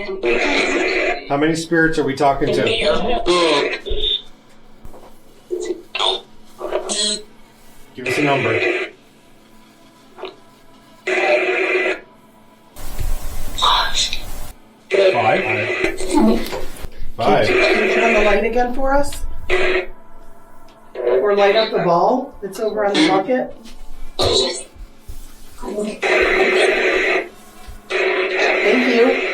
How many spirits are we talking to? Give us a number. 5. Can you turn on the light again for us? Or light up the ball that's over on the bucket? Thank you.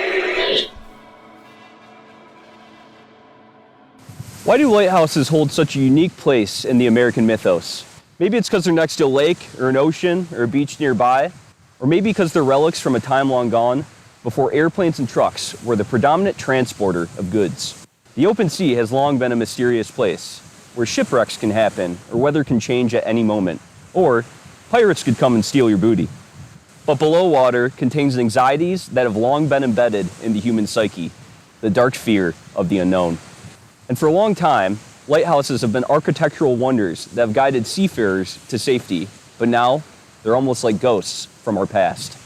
Why do lighthouses hold such a unique place in the American mythos? Maybe it's because they're next to a lake or an ocean or a beach nearby, or maybe because they're relics from a time long gone before airplanes and trucks were the predominant transporter of goods. The open sea has long been a mysterious place where shipwrecks can happen or weather can change at any moment, or pirates could come and steal your booty. But below water contains anxieties that have long been embedded in the human psyche, the dark fear of the unknown. And for a long time, lighthouses have been architectural wonders that have guided seafarers to safety, but now they're almost like ghosts from our past.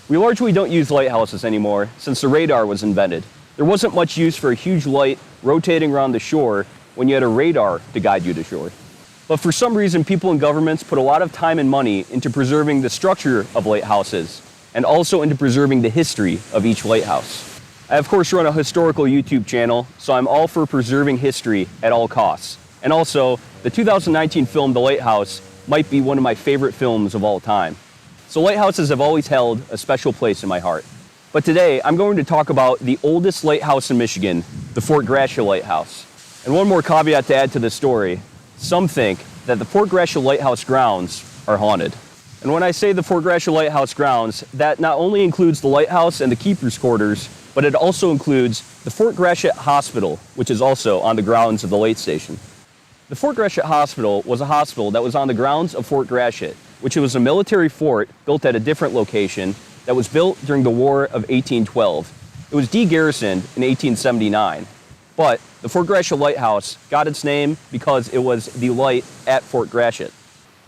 We largely don't use lighthouses anymore since the radar was invented. There wasn't much use for a huge light rotating around the shore when you had a radar to guide you to shore. But for some reason, people and governments put a lot of time and money into preserving the structure of lighthouses and also into preserving the history of each lighthouse. I, of course, run a historical YouTube channel, so I'm all for preserving history at all costs. And also, the 2019 film, The Lighthouse, might be one of my favorite films of all time. So lighthouses have always held a special place in my heart. But today, I'm going to talk about the oldest lighthouse in Michigan, the Fort Gratiot Lighthouse. And one more caveat to add to this story. Some think that the Fort Gratiot Lighthouse grounds are haunted. And when I say the Fort Gratiot Lighthouse grounds, that not only includes the lighthouse and the keeper's quarters, but it also includes the Fort Gratiot Hospital, which is also on the grounds of the light station. The Fort Gratiot Hospital was a hospital that was on the grounds of Fort Gratiot, which was a military fort built at a different location that was built during the War of 1812. It was de-garrisoned in 1879, but the Fort Gratiot Lighthouse got its name because it was the light at Fort Gratiot.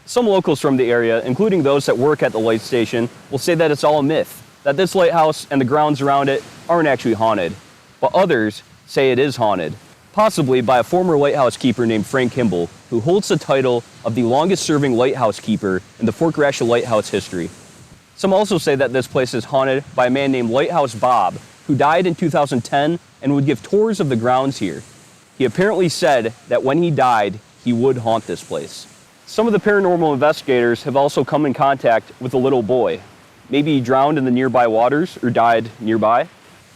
Some locals from the area, including those that work at the light station, will say that it's all a myth, that this lighthouse and the grounds around it aren't actually haunted, but others say it is haunted, possibly by a former lighthouse keeper named Frank Kimball, who holds the title of the longest-serving lighthouse keeper in the Fort Gratiot Lighthouse history. Some also say that this place is haunted by a man named Lighthouse Bob, who died in 2010 and would give tours of the grounds here. He apparently said that when he died, he would haunt this place. Some of the paranormal investigators have also come in contact with a little boy. Maybe he drowned in the nearby waters or died nearby.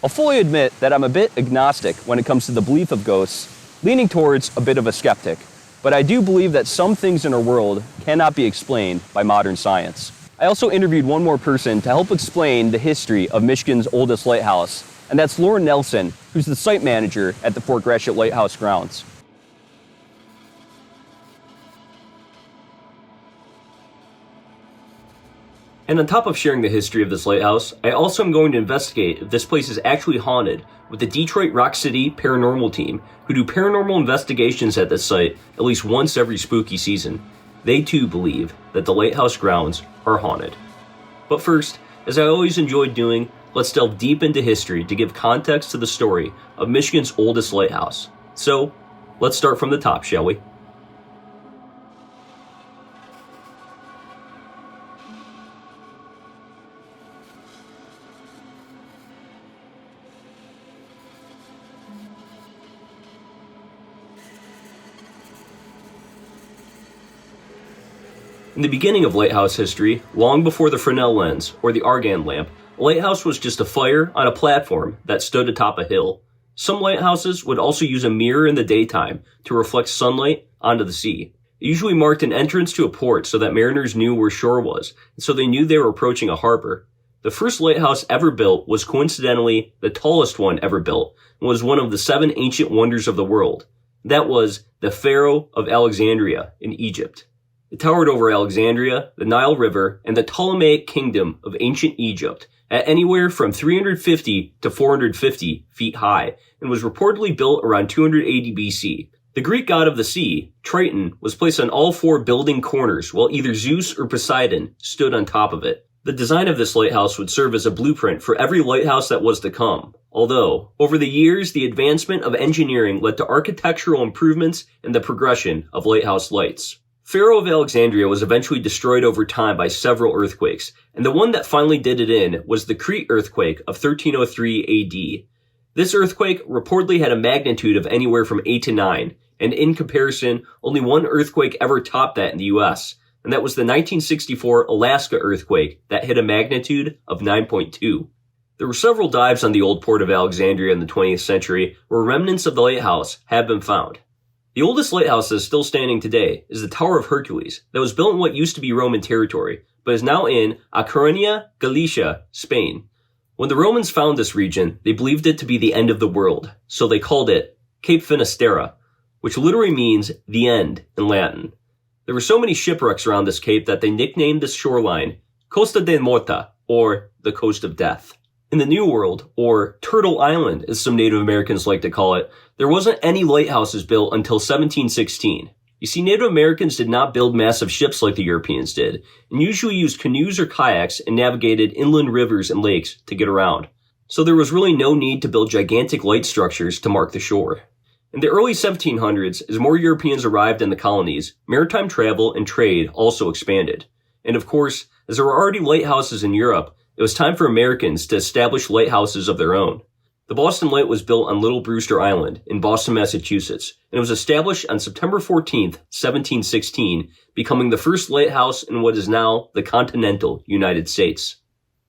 I'll fully admit that I'm a bit agnostic when it comes to the belief of ghosts, leaning towards a bit of a skeptic. But I do believe that some things in our world cannot be explained by modern science. I also interviewed one more person to help explain the history of Michigan's oldest lighthouse, and that's Lauren Nelson, who's the site manager at the Fort Gratiot Lighthouse grounds. And on top of sharing the history of this lighthouse, I also am going to investigate if this place is actually haunted with the Detroit Rock City Paranormal team, who do paranormal investigations at this site at least once every spooky season. They too believe that the lighthouse grounds are haunted. But first, as I always enjoyed doing, let's delve deep into history to give context to the story of Michigan's oldest lighthouse. So, let's start from the top, shall we? In the beginning of lighthouse history, long before the Fresnel lens or the argand lamp, a lighthouse was just a fire on a platform that stood atop a hill. Some lighthouses would also use a mirror in the daytime to reflect sunlight onto the sea. It usually marked an entrance to a port so that mariners knew where shore was, and so they knew they were approaching a harbor. The first lighthouse ever built was coincidentally the tallest one ever built, and was one of the 7 ancient wonders of the world. That was the Pharaoh of Alexandria in Egypt. It towered over Alexandria, the Nile River, and the Ptolemaic kingdom of ancient Egypt at anywhere from 350 to 450 feet high, and was reportedly built around 280 BC. The Greek god of the sea, Triton, was placed on all 4 building corners, while either Zeus or Poseidon stood on top of it. The design of this lighthouse would serve as a blueprint for every lighthouse that was to come. Although, over the years, the advancement of engineering led to architectural improvements and the progression of lighthouse lights. Pharaoh of Alexandria was eventually destroyed over time by several earthquakes, and the one that finally did it in was the Crete earthquake of 1303 AD. This earthquake reportedly had a magnitude of anywhere from 8 to 9, and in comparison, only one earthquake ever topped that in the US, and that was the 1964 Alaska earthquake that hit a magnitude of 9.2. There were several dives on the old port of Alexandria in the 20th century where remnants of the lighthouse have been found. The oldest lighthouse that is still standing today is the Tower of Hercules that was built in what used to be Roman territory, but is now in A Coruña, Galicia, Spain. When the Romans found this region, they believed it to be the end of the world, so they called it Cape Finisterre, which literally means the end in Latin. There were so many shipwrecks around this cape that they nicknamed this shoreline Costa de Morta, or the Coast of Death. In the New World, or Turtle Island as some Native Americans like to call it, there wasn't any lighthouses built until 1716. You see, Native Americans did not build massive ships like the Europeans did, and usually used canoes or kayaks and navigated inland rivers and lakes to get around. So there was really no need to build gigantic light structures to mark the shore. In the early 1700s, as more Europeans arrived in the colonies, maritime travel and trade also expanded. And of course, as there were already lighthouses in Europe, it was time for Americans to establish lighthouses of their own. The Boston Light was built on Little Brewster Island in Boston, Massachusetts, and it was established on September 14, 1716, becoming the first lighthouse in what is now the continental United States.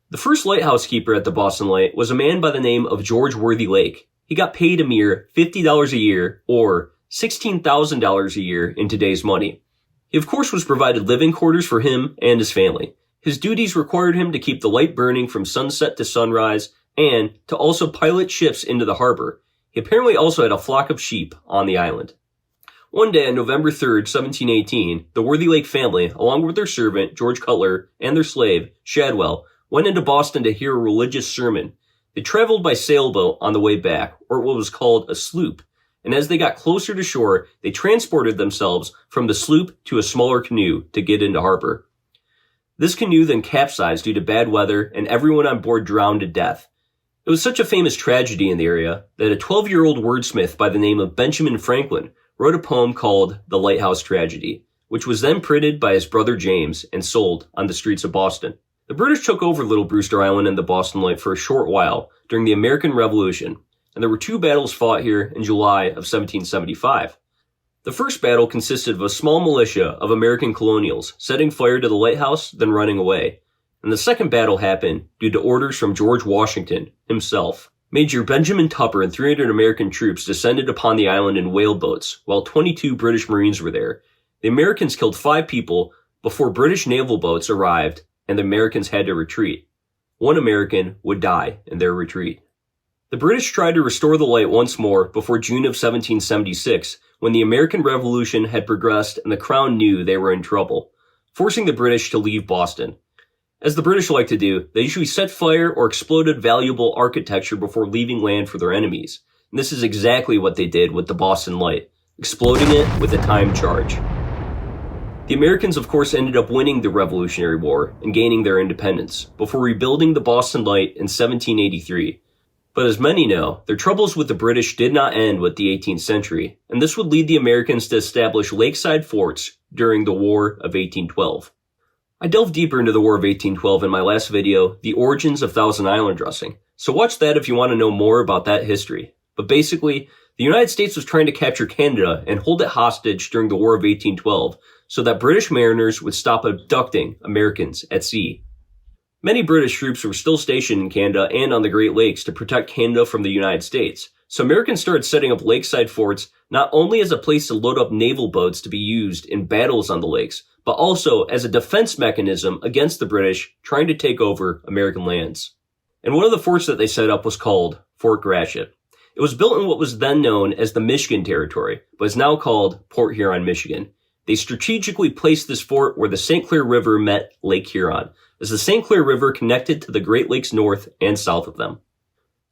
The first lighthouse keeper at the Boston Light was a man by the name of George Worthy Lake. He got paid a mere $50 a year, or $16,000 a year in today's money. He of course was provided living quarters for him and his family. His duties required him to keep the light burning from sunset to sunrise, and to also pilot ships into the harbor. He apparently also had a flock of sheep on the island. One day on November 3rd, 1718, the Worthy Lake family, along with their servant, George Cutler, and their slave, Shadwell, went into Boston to hear a religious sermon. They traveled by sailboat on the way back, or what was called a sloop, and as they got closer to shore, they transported themselves from the sloop to a smaller canoe to get into harbor. This canoe then capsized due to bad weather, and everyone on board drowned to death. It was such a famous tragedy in the area that a 12-year-old wordsmith by the name of Benjamin Franklin wrote a poem called The Lighthouse Tragedy, which was then printed by his brother James and sold on the streets of Boston. The British took over Little Brewster Island and the Boston Light for a short while during the American Revolution, and there were 2 battles fought here in July of 1775. The first battle consisted of a small militia of American colonials setting fire to the lighthouse, then running away. And the second battle happened due to orders from George Washington himself. Major Benjamin Tupper and 300 American troops descended upon the island in whaleboats, while 22 British Marines were there. The Americans killed 5 people before British naval boats arrived, and the Americans had to retreat. 1 American would die in their retreat. The British tried to restore the light once more before June of 1776, when the American Revolution had progressed and the Crown knew they were in trouble, forcing the British to leave Boston. As the British like to do, they usually set fire or exploded valuable architecture before leaving land for their enemies. And this is exactly what they did with the Boston Light, exploding it with a timed charge. The Americans, of course, ended up winning the Revolutionary War and gaining their independence, before rebuilding the Boston Light in 1783. But as many know, their troubles with the British did not end with the 18th century, and this would lead the Americans to establish lakeside forts during the War of 1812. I delved deeper into the War of 1812 in my last video, The Origins of Thousand Island Dressing, so watch that if you want to know more about that history. But basically, the United States was trying to capture Canada and hold it hostage during the War of 1812 so that British mariners would stop abducting Americans at sea. Many British troops were still stationed in Canada and on the Great Lakes to protect Canada from the United States, so Americans started setting up lakeside forts not only as a place to load up naval boats to be used in battles on the lakes, but also as a defense mechanism against the British trying to take over American lands. And one of the forts that they set up was called Fort Gratiot. It was built in what was then known as the Michigan Territory, but is now called Port Huron, Michigan. They strategically placed this fort where the St. Clair River met Lake Huron, as the St. Clair River connected to the Great Lakes north and south of them.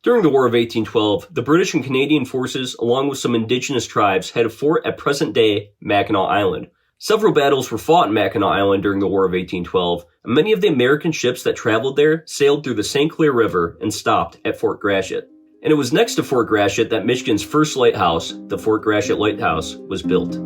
During the War of 1812, the British and Canadian forces, along with some indigenous tribes, had a fort at present-day Mackinac Island. Several battles were fought in Mackinac Island during the War of 1812, and many of the American ships that traveled there sailed through the St. Clair River and stopped at Fort Gratiot. and it was next to Fort Gratiot that Michigan's first lighthouse, the Fort Gratiot Lighthouse, was built.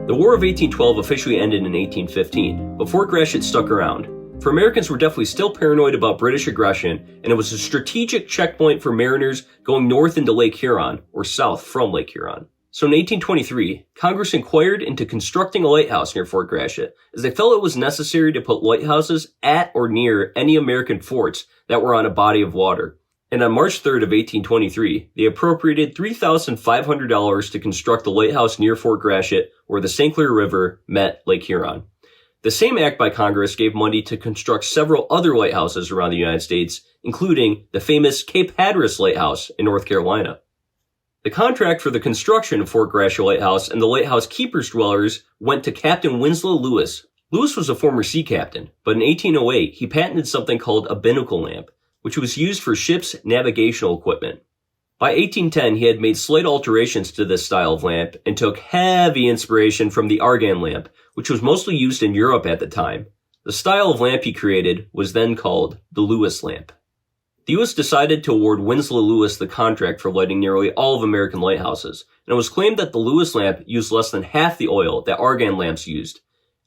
The War of 1812 officially ended in 1815, but Fort Gratiot stuck around. For Americans were definitely still paranoid about British aggression, and it was a strategic checkpoint for mariners going north into Lake Huron, or south from Lake Huron. So in 1823, Congress inquired into constructing a lighthouse near Fort Gratiot, as they felt it was necessary to put lighthouses at or near any American forts that were on a body of water. And on March 3rd of 1823, they appropriated $3,500 to construct the lighthouse near Fort Gratiot, where the St. Clair River met Lake Huron. The same act by Congress gave money to construct several other lighthouses around the United States, including the famous Cape Hatteras Lighthouse in North Carolina. The contract for the construction of Fort Gratiot Lighthouse and the lighthouse keeper's dwellers went to Captain Winslow Lewis. Lewis was a former sea captain, but in 1808 he patented something called a binnacle lamp, which was used for ships' navigational equipment. By 1810, he had made slight alterations to this style of lamp and took heavy inspiration from the argan lamp, which was mostly used in Europe at the time. The style of lamp he created was then called the Lewis lamp. The U.S. decided to award Winslow Lewis the contract for lighting nearly all of American lighthouses, and it was claimed that the Lewis lamp used less than half the oil that argan lamps used,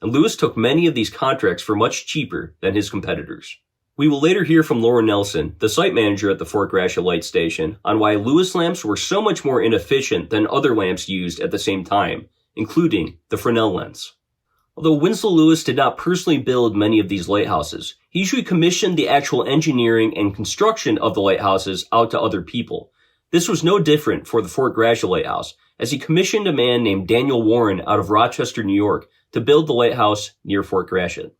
and Lewis took many of these contracts for much cheaper than his competitors. We will later hear from Laura Nelson, the site manager at the Fort Gratiot Light Station, on why Lewis lamps were so much more inefficient than other lamps used at the same time, including the Fresnel lens. Although Winslow Lewis did not personally build many of these lighthouses, he usually commissioned the actual engineering and construction of the lighthouses out to other people. This was no different for the Fort Gratiot Lighthouse, as he commissioned a man named Daniel Warren out of Rochester, New York, to build the lighthouse near Fort Gratiot.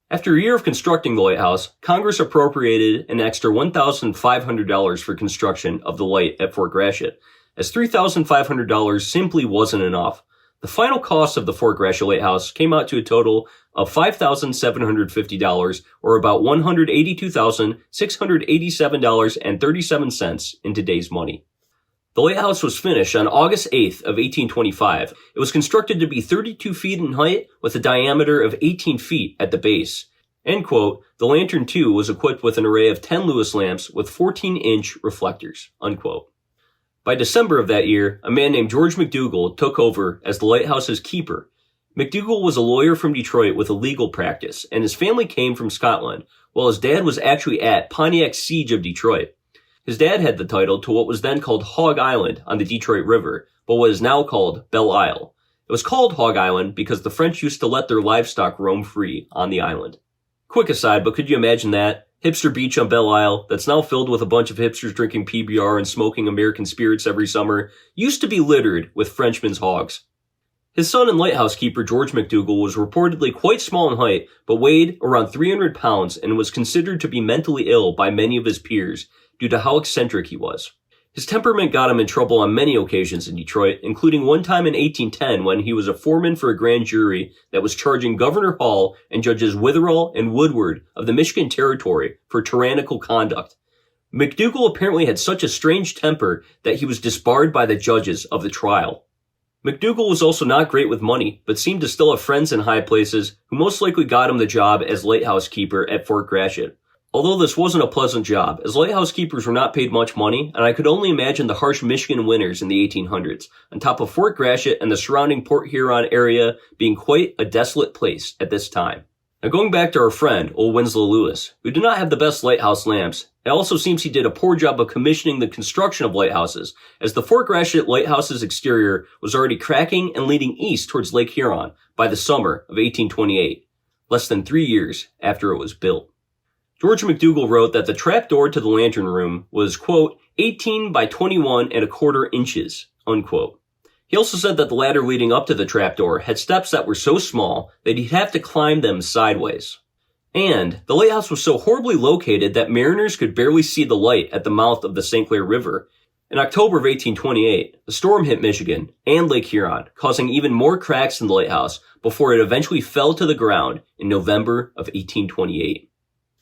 After a year of constructing the lighthouse, Congress appropriated an extra $1,500 for construction of the light at Fort Gratiot, as $3,500 simply wasn't enough. The final cost of the Fort Gratiot Lighthouse came out to a total of $5,750, or about $182,687.37 in today's money. The lighthouse was finished on August 8th of 1825. It was constructed to be 32 feet in height with a diameter of 18 feet at the base. End quote. The lantern, too, was equipped with an array of 10 Lewis lamps with 14-inch reflectors. Unquote. By December of that year, a man named George McDougall took over as the lighthouse's keeper. McDougall was a lawyer from Detroit with a legal practice, and his family came from Scotland, while his dad was actually at Pontiac's siege of Detroit. His dad had the title to what was then called Hog Island on the Detroit River, but what is now called Belle Isle. It was called Hog Island because the French used to let their livestock roam free on the island. Quick aside, but could you imagine that? Hipster beach on Belle Isle, that's now filled with a bunch of hipsters drinking PBR and smoking American spirits every summer, used to be littered with Frenchmen's hogs. His son and lighthouse keeper George McDougall was reportedly quite small in height, but weighed around 300 pounds and was considered to be mentally ill by many of his peers, due to how eccentric he was. His temperament got him in trouble on many occasions in Detroit, including one time in 1810 when he was a foreman for a grand jury that was charging Governor Hall and Judges Witherall and Woodward of the Michigan Territory for tyrannical conduct. McDougall apparently had such a strange temper that he was disbarred by the judges of the trial. McDougall was also not great with money, but seemed to still have friends in high places who most likely got him the job as lighthouse keeper at Fort Gratiot. Although this wasn't a pleasant job, as lighthouse keepers were not paid much money, and I could only imagine the harsh Michigan winters in the 1800s, on top of Fort Gratiot and the surrounding Port Huron area being quite a desolate place at this time. Now going back to our friend, old Winslow Lewis, who did not have the best lighthouse lamps, it also seems he did a poor job of commissioning the construction of lighthouses, as the Fort Gratiot lighthouse's exterior was already cracking and leading east towards Lake Huron by the summer of 1828, less than 3 years after it was built. George McDougall wrote that the trapdoor to the lantern room was, quote, 18 by 21 and a quarter inches, unquote. He also said that the ladder leading up to the trapdoor had steps that were so small that he'd have to climb them sideways. And the lighthouse was so horribly located that mariners could barely see the light at the mouth of the St. Clair River. In October of 1828, a storm hit Michigan and Lake Huron, causing even more cracks in the lighthouse before it eventually fell to the ground in November of 1828.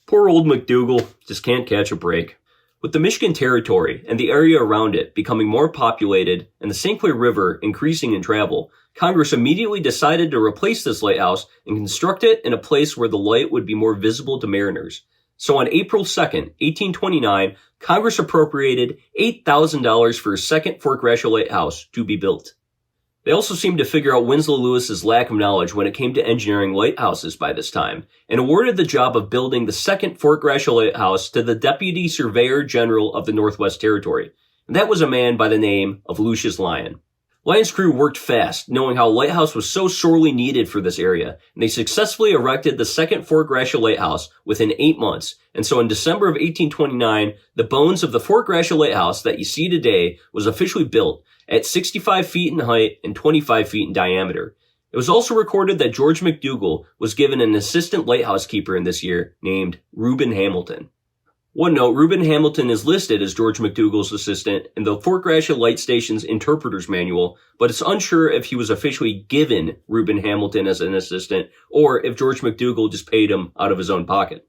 Poor old McDougall just can't catch a break. With the Michigan Territory and the area around it becoming more populated and the St. Clair River increasing in travel, Congress immediately decided to replace this lighthouse and construct it in a place where the light would be more visible to mariners. So on April 2nd, 1829, Congress appropriated $8,000 for a second Fort Gratiot Lighthouse to be built. They also seemed to figure out Winslow Lewis's lack of knowledge when it came to engineering lighthouses by this time, and awarded the job of building the second Fort Gratiot Lighthouse to the Deputy Surveyor General of the Northwest Territory, and that was a man by the name of Lucius Lyon. Lyon's crew worked fast, knowing how a lighthouse was so sorely needed for this area, and they successfully erected the second Fort Gratiot Lighthouse within 8 months, and so in December of 1829, the bones of the Fort Gratiot Lighthouse that you see today was officially built, at 65 feet in height and 25 feet in diameter. It was also recorded that George McDougal was given an assistant lighthouse keeper in this year named Reuben Hamilton. One note, Reuben Hamilton is listed as George McDougal's assistant in the Fort Gratiot Light Station's Interpreter's Manual, but it's unsure if he was officially given Reuben Hamilton as an assistant or if George McDougal just paid him out of his own pocket.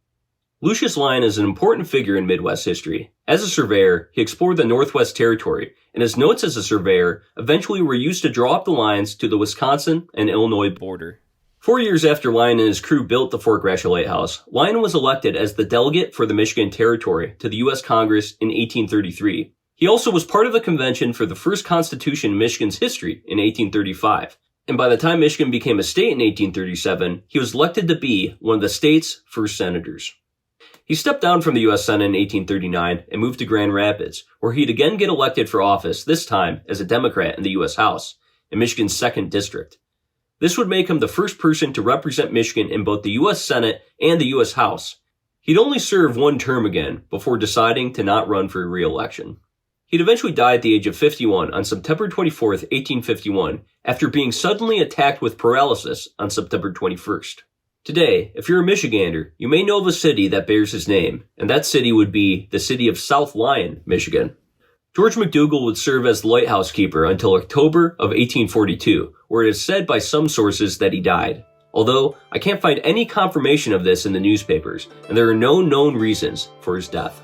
Lucius Lyon is an important figure in Midwest history. As a surveyor, he explored the Northwest Territory, and his notes as a surveyor eventually were used to draw up the lines to the Wisconsin and Illinois border. 4 years after Lyon and his crew built the Fort Gratiot Lighthouse, Lyon was elected as the delegate for the Michigan Territory to the U.S. Congress in 1833. He also was part of the convention for the first constitution in Michigan's history in 1835. And by the time Michigan became a state in 1837, he was elected to be one of the state's first senators. He stepped down from the U.S. Senate in 1839 and moved to Grand Rapids, where he'd again get elected for office, this time as a Democrat in the U.S. House, in Michigan's 2nd District. This would make him the first person to represent Michigan in both the U.S. Senate and the U.S. House. He'd only serve one term again before deciding to not run for re-election. He'd eventually die at the age of 51 on September 24th, 1851, after being suddenly attacked with paralysis on September 21st. Today, if you're a Michigander, you may know of a city that bears his name, and that city would be the city of South Lyon, Michigan. George McDougal would serve as the lighthouse keeper until October of 1842, where it is said by some sources that he died. Although, I can't find any confirmation of this in the newspapers, and there are no known reasons for his death.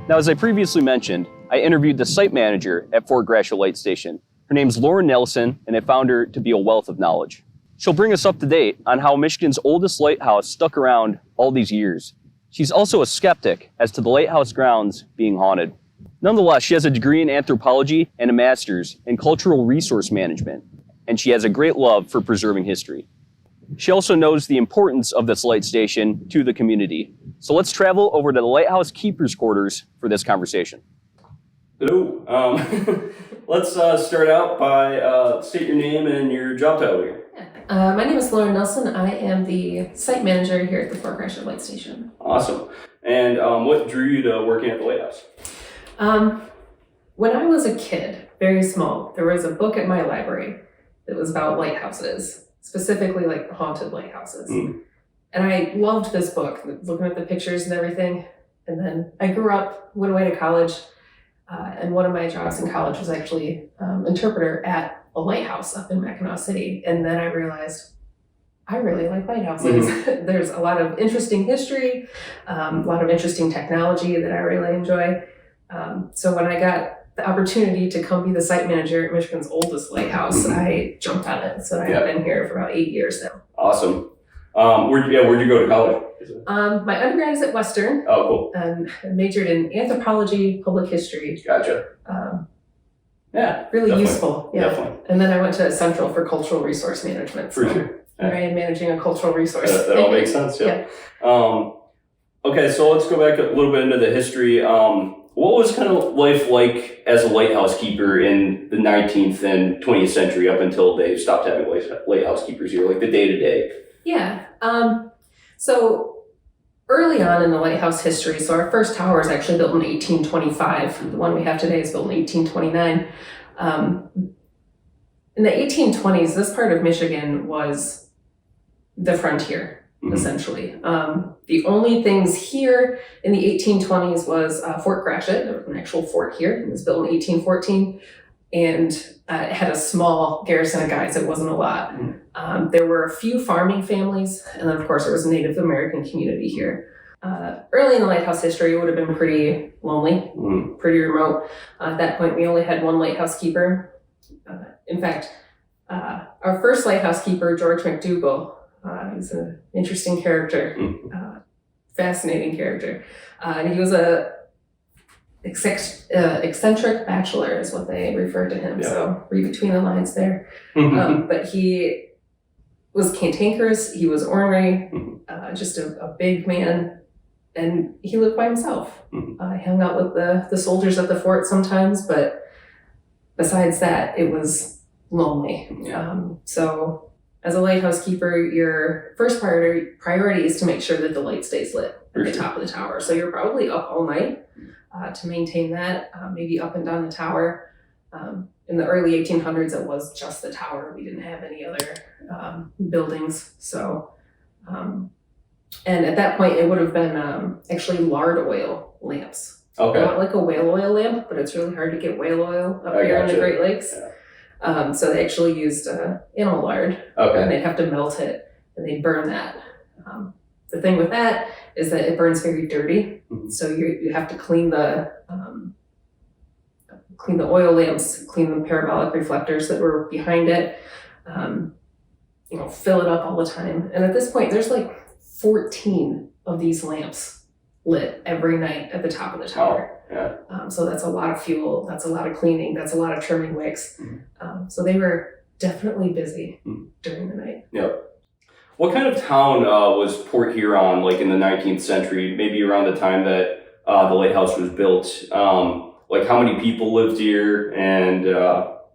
Now, as I previously mentioned, I interviewed the site manager at Fort Gratiot Light Station. Her name's Lauren Nelson, and I found her to be a wealth of knowledge. She'll bring us up to date on how Michigan's oldest lighthouse stuck around all these years. She's also a skeptic as to the lighthouse grounds being haunted. Nonetheless, she has a degree in anthropology and a master's in cultural resource management, and she has a great love for preserving history. She also knows the importance of this light station to the community. So let's travel over to the Lighthouse Keeper's Quarters for this conversation. Hello. Let's start out by state your name and your job title here. My name is Lauren Nelson. I am the site manager here at the Fort Gratiot Light Station. Awesome. And what drew you to working at the lighthouse? When I was a kid, very small, there was a book at my library that was about lighthouses, specifically like haunted lighthouses. And I loved this book, looking at the pictures and everything. And then I grew up, went away to college, and one of my jobs in college was actually interpreter at a lighthouse up in Mackinac City. And then I realized I really like lighthouses. There's a lot of interesting history, a lot of interesting technology that I really enjoy. So when I got the opportunity to come be the site manager at Michigan's oldest lighthouse, I jumped on it. So I've been here for about 8 years now. Awesome. Where'd you go to college? My undergrad is at Western. Oh, cool. And I majored in anthropology, public history. Gotcha. Really definitely. Useful. Yeah. Definitely. And then I went to Central for cultural resource management. For sure. I am managing a cultural resource. That all makes sense, yeah. Okay, so let's go back a little bit into the history. What was kind of life like as a lighthouse keeper in the 19th and 20th century up until they stopped having lighthouse keepers here, like the day-to-day? Yeah. So early on in the lighthouse history, so our first tower is actually built in 1825. The one we have today is built in 1829. In the 1820s, this part of Michigan was the frontier. essentially. The only things here in the 1820s was Fort Gratiot. There was an actual fort here. It was built in 1814, and it had a small garrison of guys. It wasn't a lot. There were a few farming families, and then of course there was a Native American community here. Early in the lighthouse history, it would have been pretty lonely, pretty remote. At that point, we only had one lighthouse keeper. In fact, our first lighthouse keeper, George McDougall, he's an interesting character, fascinating character. And he was a eccentric bachelor is what they referred to him. Yeah. So read between the lines there. But he was cantankerous, he was ornery, just a big man, and he lived by himself. He hung out with the soldiers at the fort sometimes, but besides that, it was lonely. So as a lighthouse keeper, your first priority is to make sure that the light stays lit at the top of the tower. So you're probably up all night to maintain that, maybe up and down the tower. In the early 1800s, it was just the tower. We didn't have any other buildings. So, and at that point, it would have been actually lard oil lamps. Okay. Not like a whale oil lamp, but it's really hard to get whale oil up I here in the gotcha. Great Lakes. So they actually used animal lard, and they'd have to melt it, and they'd burn that. The thing with that is that it burns very dirty, so you have to clean the oil lamps, clean the parabolic reflectors that were behind it, fill it up all the time. And at this point, there's like 14 of these lamps lit every night at the top of the tower. So that's a lot of fuel, that's a lot of cleaning, that's a lot of trimming wicks. So they were definitely busy during the night. What kind of town was Port Huron like in the 19th century, maybe around the time that the lighthouse was built? Like how many people lived here, and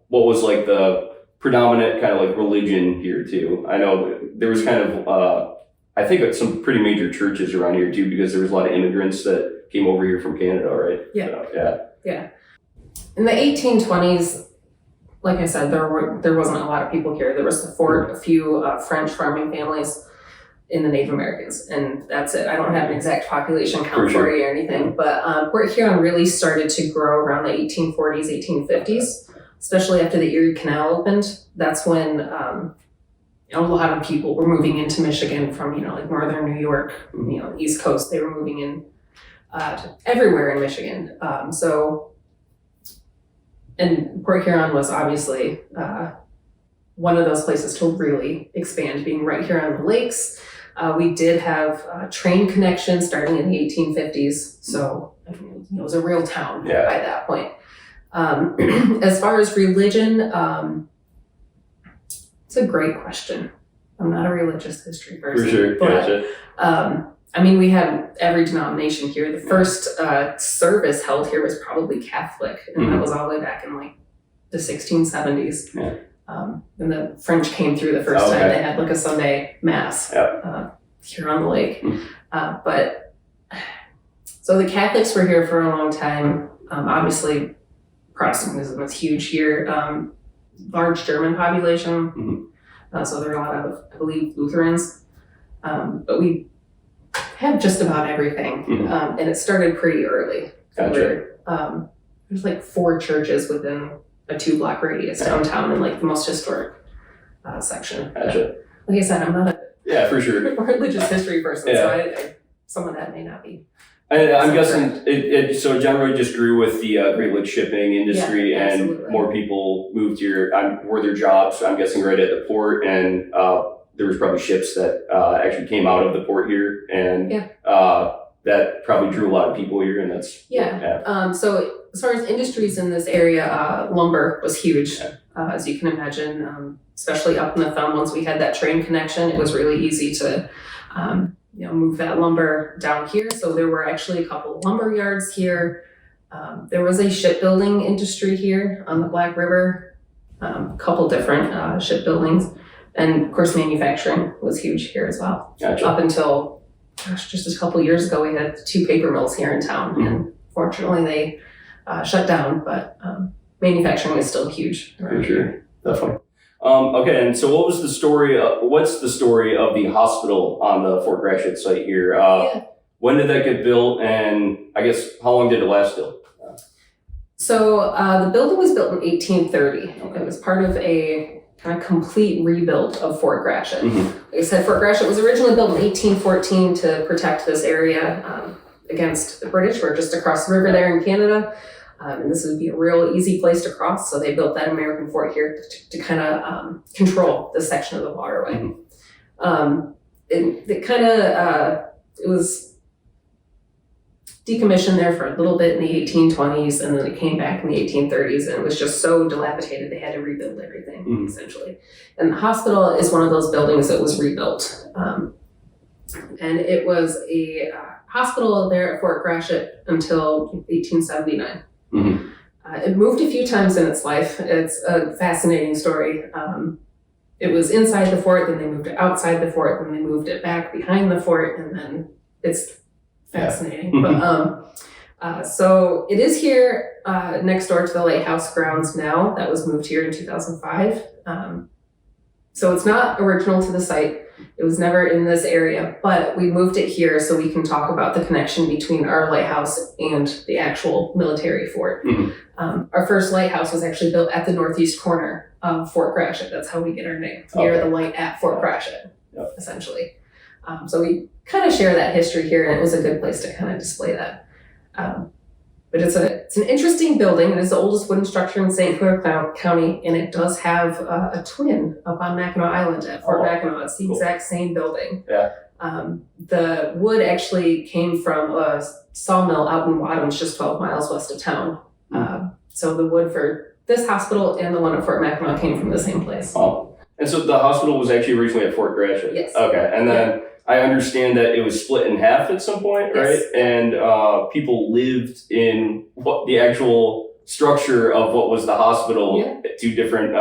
what was like the predominant kind of like religion here too? I know there was kind of, I think some pretty major churches around here too, because there was a lot of immigrants that came over here from Canada, right? Yeah. So, In the 1820s, like I said, there wasn't a lot of people here. There was the fort, a few French farming families, in the Native Americans, and that's it. I don't have an exact population count for you or anything, but Port Huron really started to grow around the 1840s, 1850s, especially after the Erie Canal opened. That's when a lot of people were moving into Michigan from, like northern New York, East Coast. They were moving in to everywhere in Michigan. And Port Huron was obviously one of those places to really expand, being right here on the lakes. We did have train connections starting in the 1850s, so it was a real town by that point. As far as religion, it's a great question. I'm not a religious history person. For sure, but, we have every denomination here. The first service held here was probably Catholic, and that was all the way back in like the 1670s. When the French came through the first time, they had like a Sunday mass here on the lake. So the Catholics were here for a long time. Obviously, Protestantism was huge here. Large German population, so there are a lot of, I believe, Lutherans. But we have just about everything, and it started pretty early. There's like 4 churches within a 2-block radius downtown in like the most historic section. Like I said, I'm not a for sure religious history person, so I some of that may not be. I'm guessing it so generally just grew with the Great Lakes shipping industry, and more people moved here. Were their jobs, I'm guessing, right at the port, and there was probably ships that actually came out of the port here, and that probably drew a lot of people here, and that's so as far as industries in this area, lumber was huge, as you can imagine, especially up in the Thumb. Once we had that train connection, it was really easy to move that lumber down here. So there were actually a couple of lumber yards here. There was a shipbuilding industry here on the Black River, a couple different shipbuildings, and of course manufacturing was huge here as well. Up until just a couple of years ago, we had 2 paper mills here in town, and fortunately they shut down, but manufacturing is still huge. For sure, definitely. Okay, and so what's the story of the hospital on the Fort Gratiot site here? When did that get built, and I guess how long did it last till? So the building was built in 1830. Okay. It was part of a kind of complete rebuild of Fort Gratiot. Like I said, Fort Gratiot was originally built in 1814 to protect this area against the British. We're just across the river there in Canada. And this would be a real easy place to cross. So they built that American fort here to kind of control this section of the waterway. It was decommissioned there for a little bit in the 1820s, and then it came back in the 1830s, and it was just so dilapidated they had to rebuild everything, essentially. And the hospital is one of those buildings that was rebuilt. And it was a hospital there at Fort Gratiot until 1879. It moved a few times in its life. It's a fascinating story. It was inside the fort, then they moved it outside the fort, then they moved it back behind the fort, and then it's fascinating. But so it is here next door to the Lighthouse grounds now. That was moved here in 2005. So it's not original to the site. It was never in this area, but we moved it here so we can talk about the connection between our lighthouse and the actual military fort. Our first lighthouse was actually built at the northeast corner of Fort Gratiot. That's how we get our name, near the light at Fort Gratiot, essentially. So we kind of share that history here, and it was a good place to kind of display that. But it's an interesting building. It is the oldest wooden structure in St. Clair County, and it does have a twin up on Mackinac Island at Fort Mackinac. It's the exact same building. The wood actually came from a sawmill out in Wadhams, just 12 miles west of town. So the wood for this hospital and the one at Fort Mackinac came from the same place. And so the hospital was actually originally at Fort Gratiot? Yes. Okay, and then I understand that it was split in half at some point, right? Yes. And people lived in what the actual structure of what was the hospital. Two different.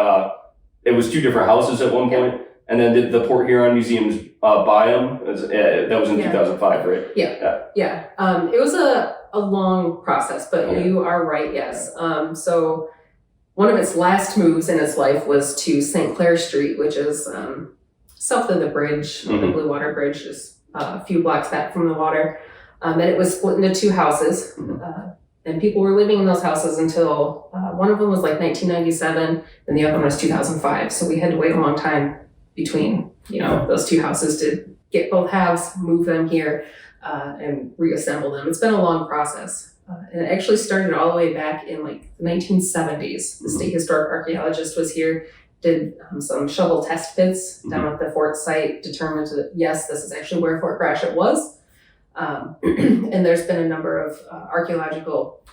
It was two different houses at one point, and then did the Port Huron Museums buy them? That was in 2005, right? It was a long process, but you are right. Yes. So one of its last moves in its life was to St. Clair Street, which is south of the bridge, the Blue Water Bridge, just a few blocks back from the water. And it was split into two houses. And people were living in those houses until one of them was like 1997 and the other one was 2005. So we had to wait a long time between, those two houses to get both halves, move them here, and reassemble them. It's been a long process. And it actually started all the way back in like the 1970s. The state historic archaeologist was here, did some shovel test pits down at the fort site, determined that, yes, this is actually where Fort Gratiot was. And there's been a number of archaeological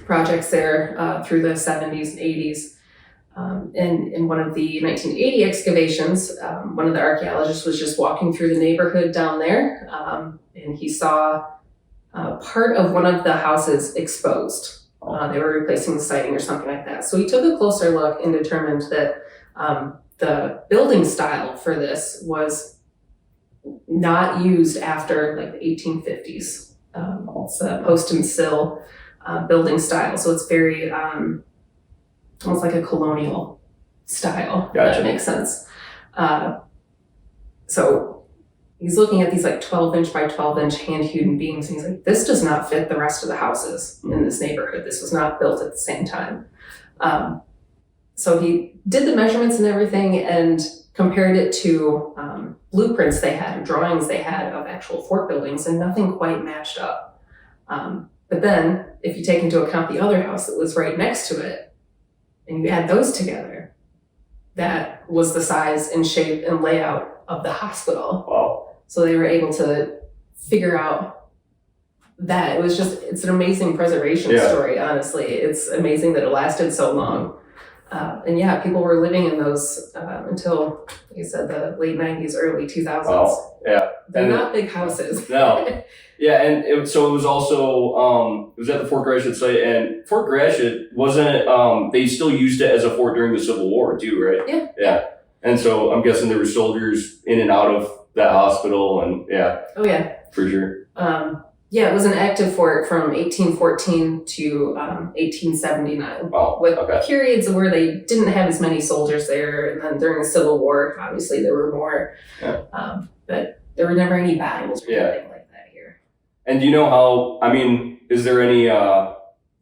projects there through the 70s and 80s. And in one of the 1980 excavations, one of the archaeologists was just walking through the neighborhood down there, and he saw part of one of the houses exposed. They were replacing the siding or something like that. So he took a closer look and determined that the building style for this was not used after like the 1850s. It's a post and sill building style. So it's very almost like a colonial style. Gotcha. If that makes sense. So he's looking at these like 12-inch by 12-inch hand-hewn beams, and he's like, this does not fit the rest of the houses in this neighborhood. This was not built at the same time. So he did the measurements and everything and compared it to blueprints they had and drawings they had of actual fort buildings, and nothing quite matched up. But then if you take into account the other house that was right next to it, and you add those together, that was the size and shape and layout of the hospital. Wow. So they were able to figure out that. It's an amazing preservation story, honestly. It's amazing that it lasted so long. And people were living in those until, like I said, the late 90s, early 2000s. Wow. Yeah. They're not big houses. No. Yeah, and it was also, it was at the Fort Gratiot site, and Fort Gratiot wasn't, they still used it as a fort during the Civil War too, right? Yeah. And so I'm guessing there were soldiers in and out of that hospital, and Oh yeah. For sure. Yeah, it was an active fort from 1814 to 1879. Wow. With Okay. periods where they didn't have as many soldiers there, and then during the Civil War, obviously there were more. Yeah. But there were never any battles or Yeah. anything like that here. And do you know how? I mean, is there any?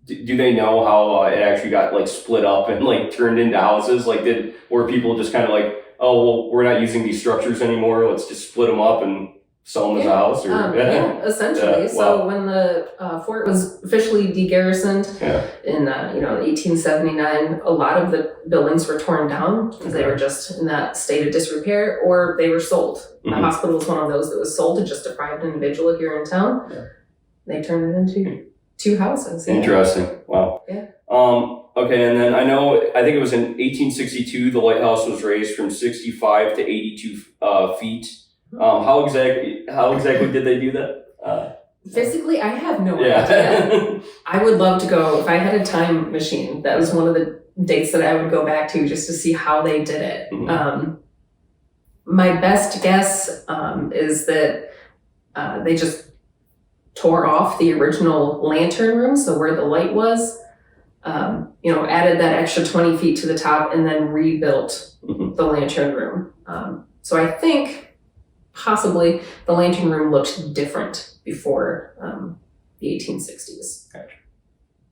Do they know how it actually got like split up and like turned into houses? Like, were people just kind of like, oh, well, we're not using these structures anymore. Let's just split them up and sell them as a house? Or Yeah, essentially. Yeah, So wow. when the fort was officially degarrisoned in 1879, a lot of the buildings were torn down because they were just in that state of disrepair, or they were sold. The Mhm. hospital was one of those that was sold to just a private individual here in town. Yeah. They turned it into 2 houses. Yeah. Interesting. Wow. Yeah. Okay, and then I think it was in 1862, the lighthouse was raised from 65 to 82 feet. How exactly did they do that? Physically, I have no idea. Yeah. I would love to go, if I had a time machine, that was one of the dates that I would go back to just to see how they did it. Mhm. My best guess is that they just tore off the original lantern room, so where the light was, added that extra 20 feet to the top and then rebuilt Mhm. the lantern room. So I think possibly the lantern room looked different before the 1860s. Gotcha.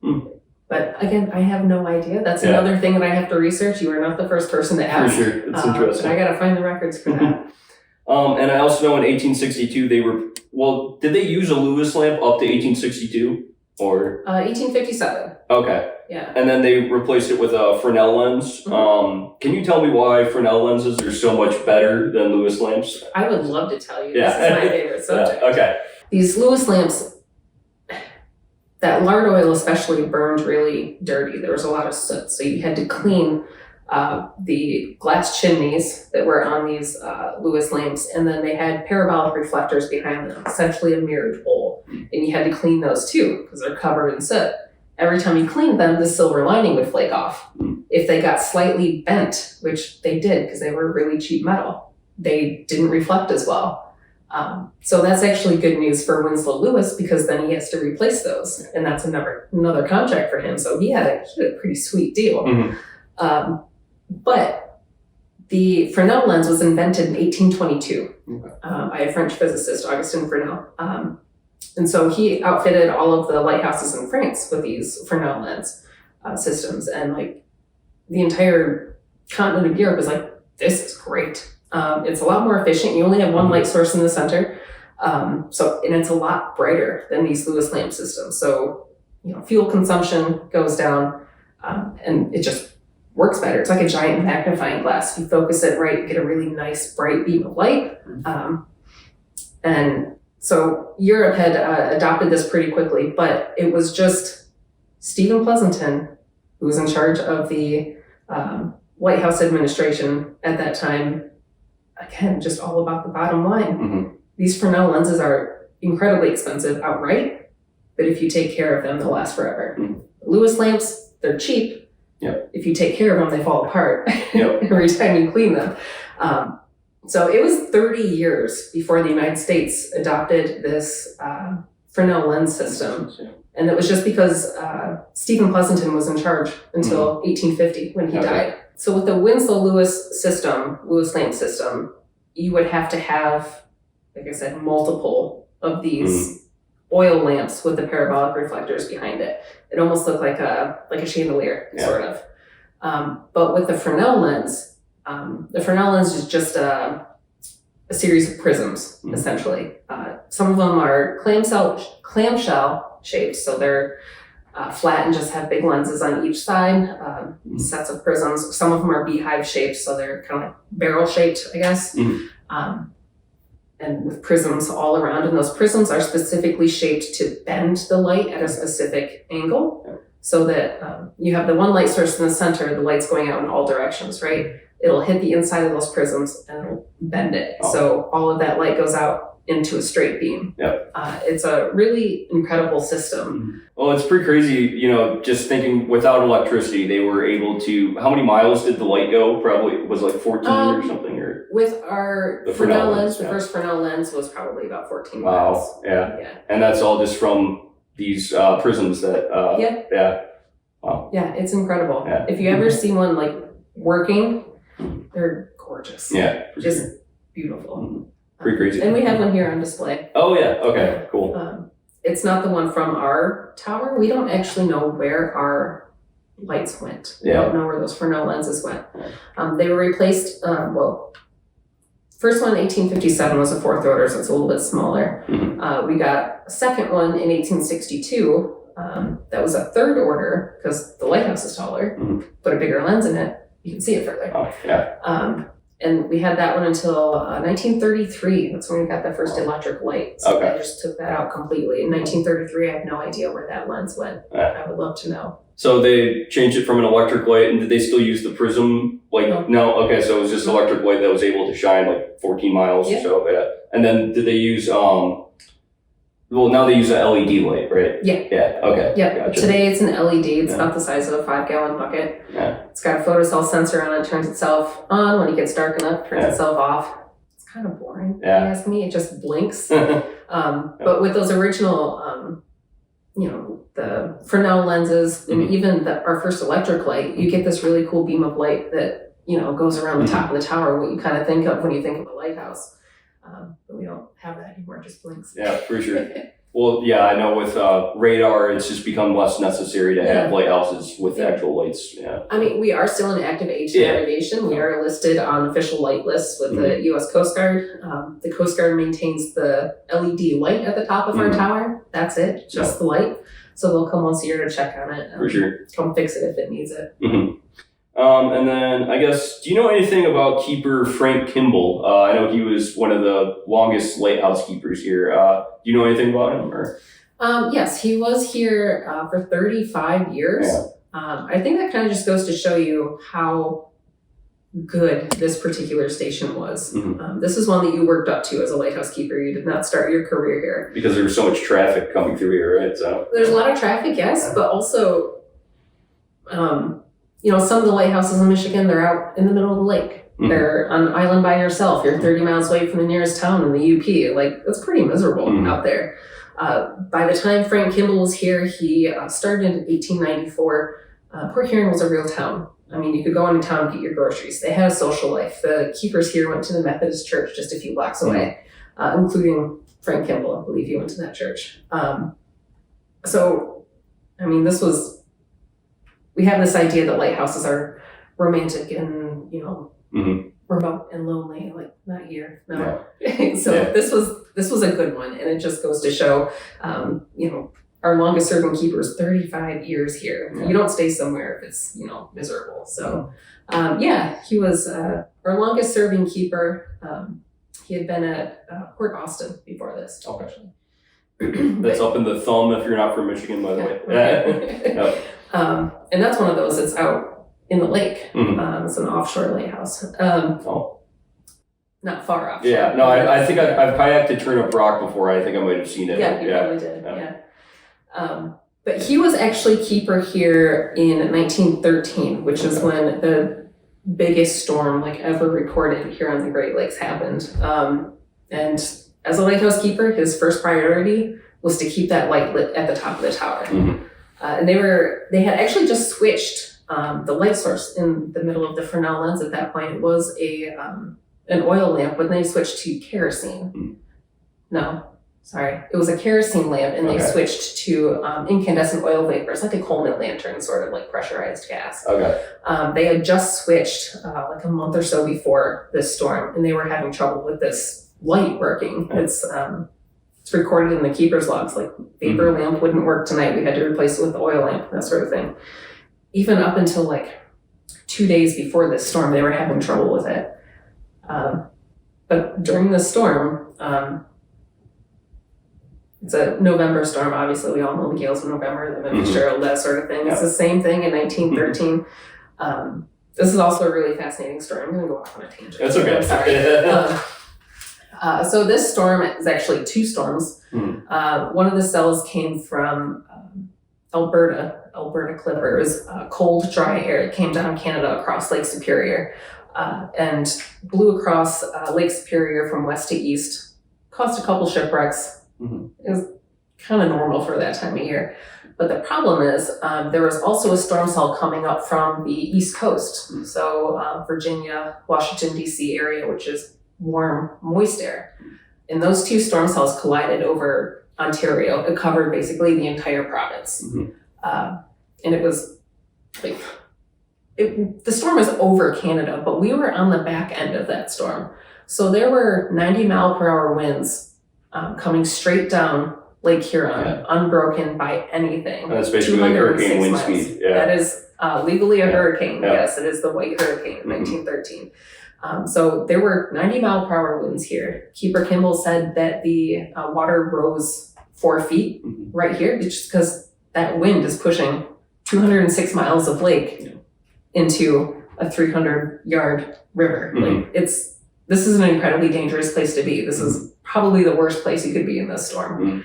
Hmm. But again, I have no idea. That's Yeah. another thing that I have to research. You are not the first person to For ask. sure. It's interesting. But I gotta find the records for that. And I also know in 1862 did they use a Lewis lamp up to 1862? Or 1857. okay. Yeah. And then they replaced it with a Fresnel lens. Mhm. Can you tell me why Fresnel lenses are so much better than Lewis lamps? I would love to tell you. Yeah. This is my favorite subject. Okay. These Lewis lamps, that lard oil especially burned really dirty. There was a lot of soot, so you had to clean the glass chimneys that were on these Lewis lamps, and then they had parabolic reflectors behind them, essentially a mirrored bowl, and you had to clean those too because they're covered in soot. Every time you cleaned them, the silver lining would flake off. If they got slightly bent, which they did because they were really cheap metal, they didn't reflect as well. So that's actually good news for Winslow Lewis because then he has to replace those, and that's another contract for him. So he had a pretty sweet deal. Mhm. But the Fresnel lens was invented in 1822 by a French physicist, Augustin Fresnel. And so he outfitted all of the lighthouses in France with these Fresnel lens systems, and like the entire continent of Europe was like, this is great. It's a lot more efficient. You only have one light source in the center. And it's a lot brighter than these Lewis lamp systems. So, fuel consumption goes down, and it just works better. It's like a giant magnifying glass. You focus it right, you get a really nice bright beam of light. And so Europe had adopted this pretty quickly, but it was just Stephen Pleasanton, who was in charge of the Lighthouse administration at that time. Again, just all about the bottom line. Mhm. These Fresnel lenses are incredibly expensive outright, but if you take care of them, they'll last forever. Lewis lamps, they're cheap. Yep. If you take care of them, they fall apart Yep. every time you clean them. So it was 30 years before the United States adopted this Fresnel lens system. And it was just because Stephen Pleasanton was in charge until 1850 when he died. So with the Winslow Lewis lamp system, you would have to have, like I said, multiple of these oil lamps with the parabolic reflectors behind it. It almost looked like a chandelier, sort of. But with the Fresnel lens is just a series of prisms, essentially. Some of them are clamshell shaped, so they're flat and just have big lenses on each side, sets of prisms. Some of them are beehive shaped, so they're kind of like barrel shaped, I guess. And with prisms all around, and those prisms are specifically shaped to bend the light at a specific angle, so that you have the one light source in the center, the light's going out in all directions, right? It'll hit the inside of those prisms and it'll bend it. So all of that light goes out into a straight beam. Yep. It's a really incredible system. Well, it's pretty crazy, you know, just thinking without electricity, they were able to, how many miles did the light go? Probably, was it like 14 or something? Or With our The Fresnel Fresnel lens, lens, the yeah. first Fresnel lens was probably about 14 miles. Wow, yeah. Yeah. And that's all just from these prisms that, yeah. Wow. Yeah, it's incredible. Yeah. If you ever see one like working, they're gorgeous. Yeah, for Just sure. beautiful. Pretty crazy. And we have one here on display. Oh, yeah, okay, cool. It's not the one from our tower. We don't actually know where our lights went. We don't know where those Fresnel lenses went. They were replaced, first one in 1857 was a fourth order, so it's a little bit smaller. We got a second one in 1862. That was a third order because the lighthouse is taller. Put a bigger lens in it, you can see it further. Oh, yeah. And we had that one until 1933. That's when we got the first electric light. So Okay. I just took that out completely. In 1933, I have no idea where that lens went. I would love to know. So they changed it from an electric light, and did they still use the prism? Like, no? Okay, so it was just electric light that was able to shine like 14 miles or so, yeah. And then did they use, well, now they use an LED light, right? Yeah. Yeah, okay. Yeah, Gotcha. today it's an LED. It's Yeah. about the size of a 5-gallon bucket. Yeah. It's got a photocell sensor on it, turns itself on when it gets dark enough, turns Yeah. itself off. It's kind of boring, Yeah. if you ask me. It just blinks. But with those original, you know, the Fresnel lenses and even our first electric light, you get this really cool beam of light that, you know, goes around the top of the tower, what you kind of think of when you think of a lighthouse. But we don't have that anymore, it just blinks. Yeah, for sure. Well, yeah, I know with radar, it's just become less necessary to have lighthouses with actual lights. Yeah. I mean, we are still in active age navigation. We are listed on official light lists with the U.S. Coast Guard. The Coast Guard maintains the LED light at the top of our tower. That's it, just the light. So they'll come once a year to check on it. For sure. Come fix it if it needs it. And then I guess, do you know anything about keeper Frank Kimball? I know he was one of the longest lighthouse keepers here. Do you know anything about him? Or? Yes, he was here for 35 years. Yeah. I think that kind of just goes to show you how good this particular station was. This is one that you worked up to as a lighthouse keeper. You did not start your career here. Because there was so much traffic coming through here, right? So there's a lot of traffic, yes, but also, you know, some of the lighthouses in Michigan, they're out in the middle of the lake. They're on an island by yourself. You're 30 miles away from the nearest town in the UP. Like, that's pretty miserable out there. By the time Frank Kimball was here, he started in 1894. Port Huron was a real town. I mean, you could go into town and get your groceries. They had a social life. The keepers here went to the Methodist church just a few blocks away, including Frank Kimball. I believe he went to that church. So, I mean, we have this idea that lighthouses are romantic and, you know, remote and lonely, like not here, no. So this was a good one, and it just goes to show, you know, our longest serving keeper is 35 years here. You don't stay somewhere if it's, you know, miserable. So, he was our longest serving keeper. He had been at Port Austin before this. Okay. That's up in the thumb if you're not from Michigan, by the way. And that's one of those that's out in the lake. It's an offshore lighthouse. Not far off. Yeah, no, I think I've kayaked to Turnip Rock before. I think I might have seen it. Yeah, you probably did. But he was actually keeper here in 1913, which is when the biggest storm like ever recorded here on the Great Lakes happened. And as a lighthouse keeper, his first priority was to keep that light lit at the top of the tower. And they had actually just switched the light source in the middle of the Fresnel lens at that point. It was an oil lamp, when they switched to kerosene. No, sorry. It was a kerosene lamp, and they switched to incandescent oil vapors, like a Coleman lantern, sort of like pressurized gas. They had just switched like a month or so before this storm, and they were having trouble with this light working. It's recorded in the keeper's logs, like vapor lamp wouldn't work tonight. We had to replace it with the oil lamp, that sort of thing. Even up until like 2 days before this storm, they were having trouble with it. But during the storm, it's a November storm. Obviously, we all know the gales of November, the Memphis Gerald, that sort of thing. It's the same thing in 1913. This is also a really fascinating story. I'm going to go off on a tangent. That's okay. I'm sorry. So this storm is actually two storms. One of the cells came from Alberta Clipper. It was cold, dry air. It came down Canada across Lake Superior and blew across Lake Superior from west to east. Caused a couple shipwrecks. It was kind of normal for that time of year. But the problem is there was also a storm cell coming up from the East Coast. So Virginia, Washington, D.C. area, which is warm, moist air. And those two storm cells collided over Ontario. It covered basically the entire province. And it was like, the storm was over Canada, but we were on the back end of that storm. So there were 90-mile-per-hour winds coming straight down Lake Huron, unbroken by anything. And that's basically like hurricane wind miles. speed. Yeah. That is legally a hurricane. Yes, it is the White Hurricane of 1913. So there were 90-mile-per-hour winds here. Keeper Kimball said that the water rose 4 feet right here, just because that wind is pushing 206 miles of lake into a 300-yard river. Like this is an incredibly dangerous place to be. This is probably the worst place you could be in this storm.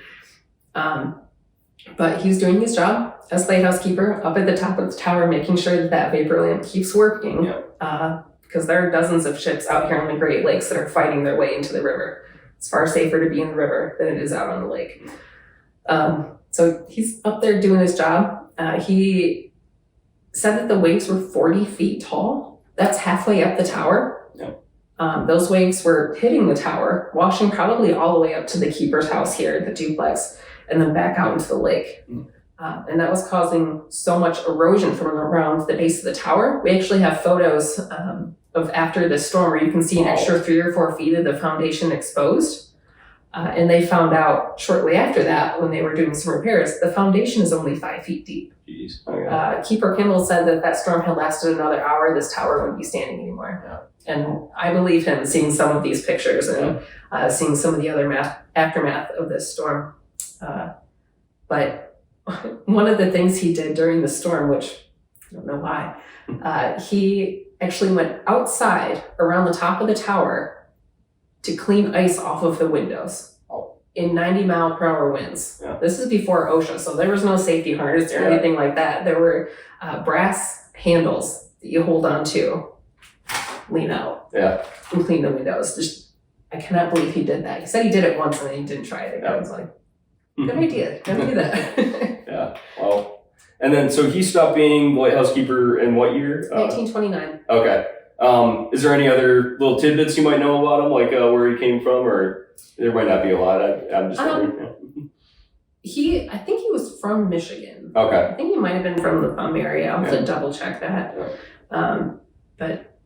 But he's doing his job as lighthouse keeper up at the top of the tower, making sure that that vapor lamp keeps working. Because there are dozens of ships out here in the Great Lakes that are fighting their way into the river. It's far safer to be in the river than it is out on the lake. So he's up there doing his job. He said that the waves were 40 feet tall. That's halfway up the tower. Those waves were hitting the tower, washing probably all the way up to the keeper's house here, the duplex, and then back out into the lake. And that was causing so much erosion from around the base of the tower. We actually have photos of after the storm where you can see an extra 3 or 4 feet of the foundation exposed. And they found out shortly after that, when they were doing some repairs, the foundation is only 5 feet deep. Keeper Kimball said that that storm had lasted another hour, this tower wouldn't be standing anymore. And I believe him, seeing some of these pictures and seeing some of the other aftermath of this storm. But one of the things he did during the storm, which I don't know why, he actually went outside around the top of the tower to clean ice off of the windows in 90-mile-per-hour winds. This is before OSHA, so there was no safety harness or anything like that. There were brass handles that you hold on to, lean out, and clean the windows. Just, I cannot believe he did that. He said he did it once and then he didn't try it again. I was like, good idea. Don't do that. Well, and then so he stopped being lighthouse keeper in what year? 1929. Okay. Is there any other little tidbits you might know about him, like where he came from, or there might not be a lot? I'm just wondering. I think he was from Michigan. Okay. I think he might have been from the Thumb area. I'll have to double check that. But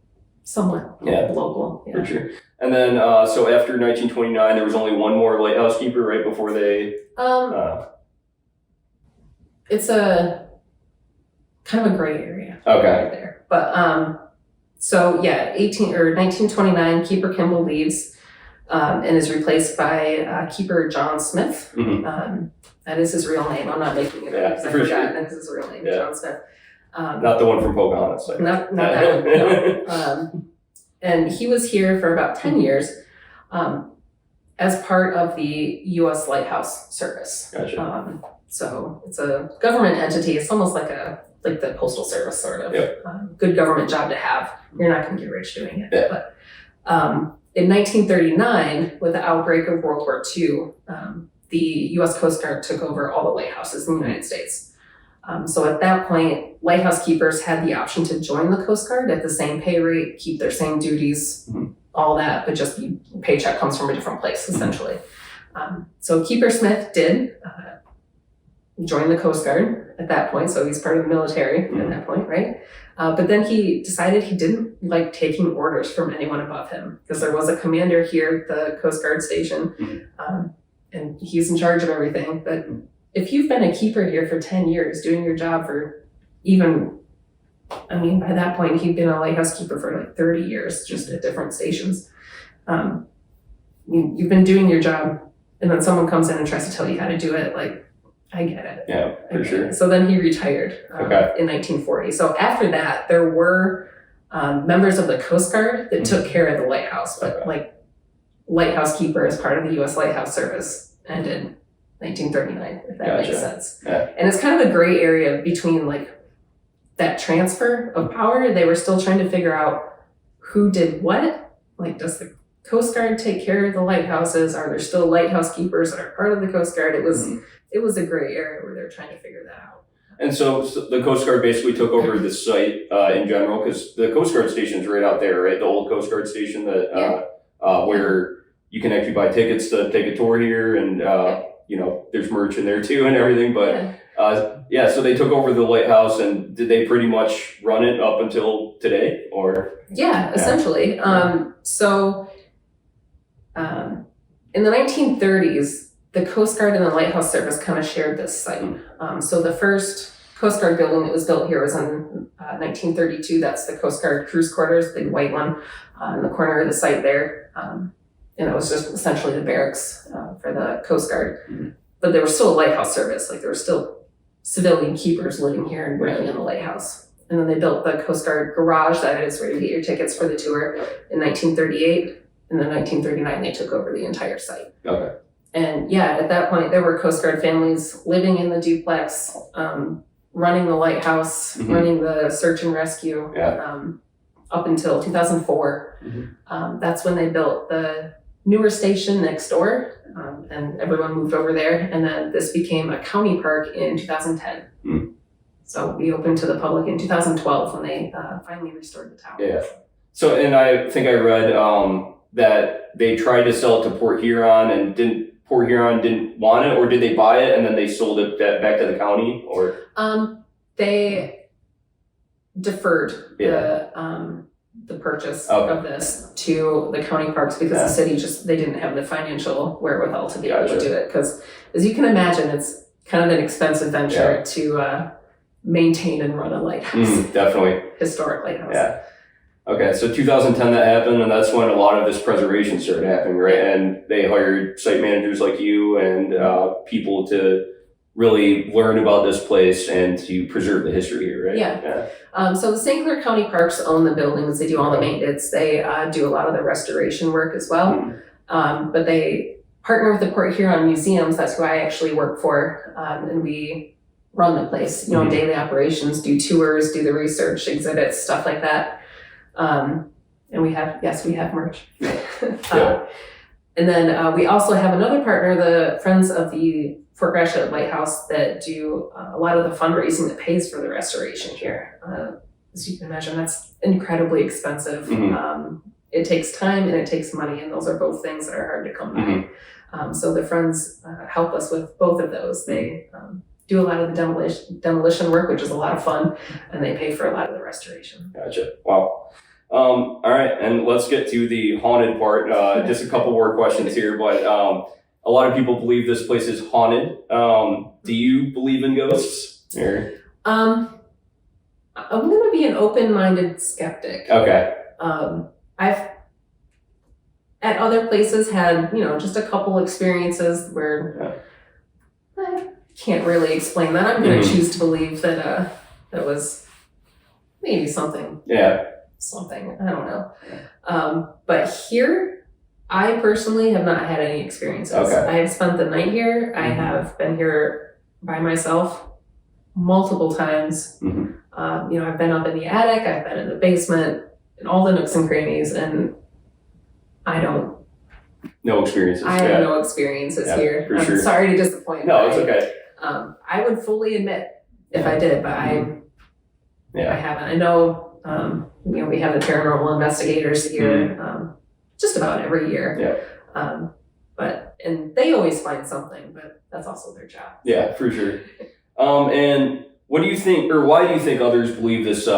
somewhat local. For sure. And then, so after 1929, there was only one more lighthouse keeper right before they... It's a kind of a gray area right there. But, so yeah, 1929, Keeper Kimball leaves and is replaced by Keeper John Smith. That is his real name. I'm not making it up because I forgot that is his real name, John Smith. Not the one from Pocahontas. Not that one, no. And he was here for about 10 years as part of the U.S. Lighthouse Service. Gotcha. So it's a government entity. It's almost like the Postal Service, sort of. Good government job to have. You're not going to get rich doing it. But in 1939, with the outbreak of World War II, the U.S. Coast Guard took over all the lighthouses in the United States. So at that point, lighthouse keepers had the option to join the Coast Guard at the same pay rate, keep their same duties, all that, but just the paycheck comes from a different place, essentially. So Keeper Smith did join the Coast Guard at that point, so he's part of the military at that point, right? But then he decided he didn't like taking orders from anyone above him, because there was a commander here at the Coast Guard station, and he's in charge of everything, but if you've been a keeper here for 10 years, doing your job for even, I mean, by that point, he'd been a lighthouse keeper for like 30 years, just at different stations. You've been doing your job, and then someone comes in and tries to tell you how to do it, like, I get it. Yeah, for sure. So then he retired in 1940. So after that, there were members of the Coast Guard that took care of the lighthouse, but like lighthouse keeper as part of the U.S. Lighthouse Service ended 1939, if that makes sense. Yeah. And it's kind of a gray area between like that transfer of power. They were still trying to figure out who did what. Like, does the Coast Guard take care of the lighthouses? Are there still lighthouse keepers that are part of the Coast Guard? It was a gray area where they're trying to figure that out. And so the Coast Guard basically took over the site in general, because the Coast Guard station is right out there, right? The old Coast Guard station that where you can actually buy tickets to take a tour here, and you know, there's merch in there too and everything. But so they took over the lighthouse, and did they pretty much run it up until today, or? Yeah, essentially. In the 1930s, the Coast Guard and the Lighthouse Service kind of shared this site. So the first Coast Guard building that was built here was in 1932. That's the Coast Guard cruise quarters, the big white one in the corner of the site there. And it was just essentially the barracks for the Coast Guard. But there was still a lighthouse service. Like, there were still civilian keepers living here and working in the lighthouse. And then they built the Coast Guard garage, that is where you get your tickets for the tour, in 1938. And then 1939, they took over the entire site. Okay. And yeah, at that point, there were Coast Guard families living in the duplex, running the lighthouse, running the search and rescue, up until 2004. That's when they built the newer station next door, and everyone moved over there. And then this became a county park in 2010. So we opened to the public in 2012 when they finally restored the tower. Yeah. So, and I think I read that they tried to sell it to Port Huron, and Port Huron didn't want it, or did they buy it and then they sold it back to the county, or? They deferred the purchase of this to the county parks, because the city they didn't have the financial wherewithal to be able to do it. Because as you can imagine, it's kind of an expensive venture to maintain and run a lighthouse. Definitely. Historic lighthouse. Yeah. Okay, so 2010 that happened, and that's when a lot of this preservation started happening, right? And they hired site managers like you and people to really learn about this place and to preserve the history here, right? Yeah. So the St. Clair County Parks own the buildings. They do all the maintenance. They do a lot of the restoration work as well. But they partner with the Port Huron Museums. That's who I actually work for. And we run the place, daily operations, do tours, do the research, exhibits, stuff like that. And we have merch. And then we also have another partner, the Friends of the Fort Gratiot Lighthouse, that do a lot of the fundraising that pays for the restoration here. As you can imagine, that's incredibly expensive. It takes time and it takes money, and those are both things that are hard to come by. So the Friends help us with both of those. They do a lot of the demolition work, which is a lot of fun, and they pay for a lot of the restoration. Gotcha. Wow. All right, and let's get to the haunted part. Just a couple more questions here, but a lot of people believe this place is haunted. Do you believe in ghosts? Or? I'm going to be an open-minded skeptic. Okay. I've at other places had, just a couple experiences where I can't really explain that. I'm going to choose to believe that that was maybe something. Something, I don't know. But here, I personally have not had any experiences. I have spent the night here. I have been here by myself multiple times. I've been up in the attic, I've been in the basement, in all the nooks and crannies, and no experiences. I have no experiences here. For I'm sure. sorry to disappoint. No, it's okay. I would fully admit if I did, but I haven't. I know, we have the paranormal investigators here just about every year. And they always find something, but that's also their job. Yeah, for sure. And what do you think, or why do you think others believe this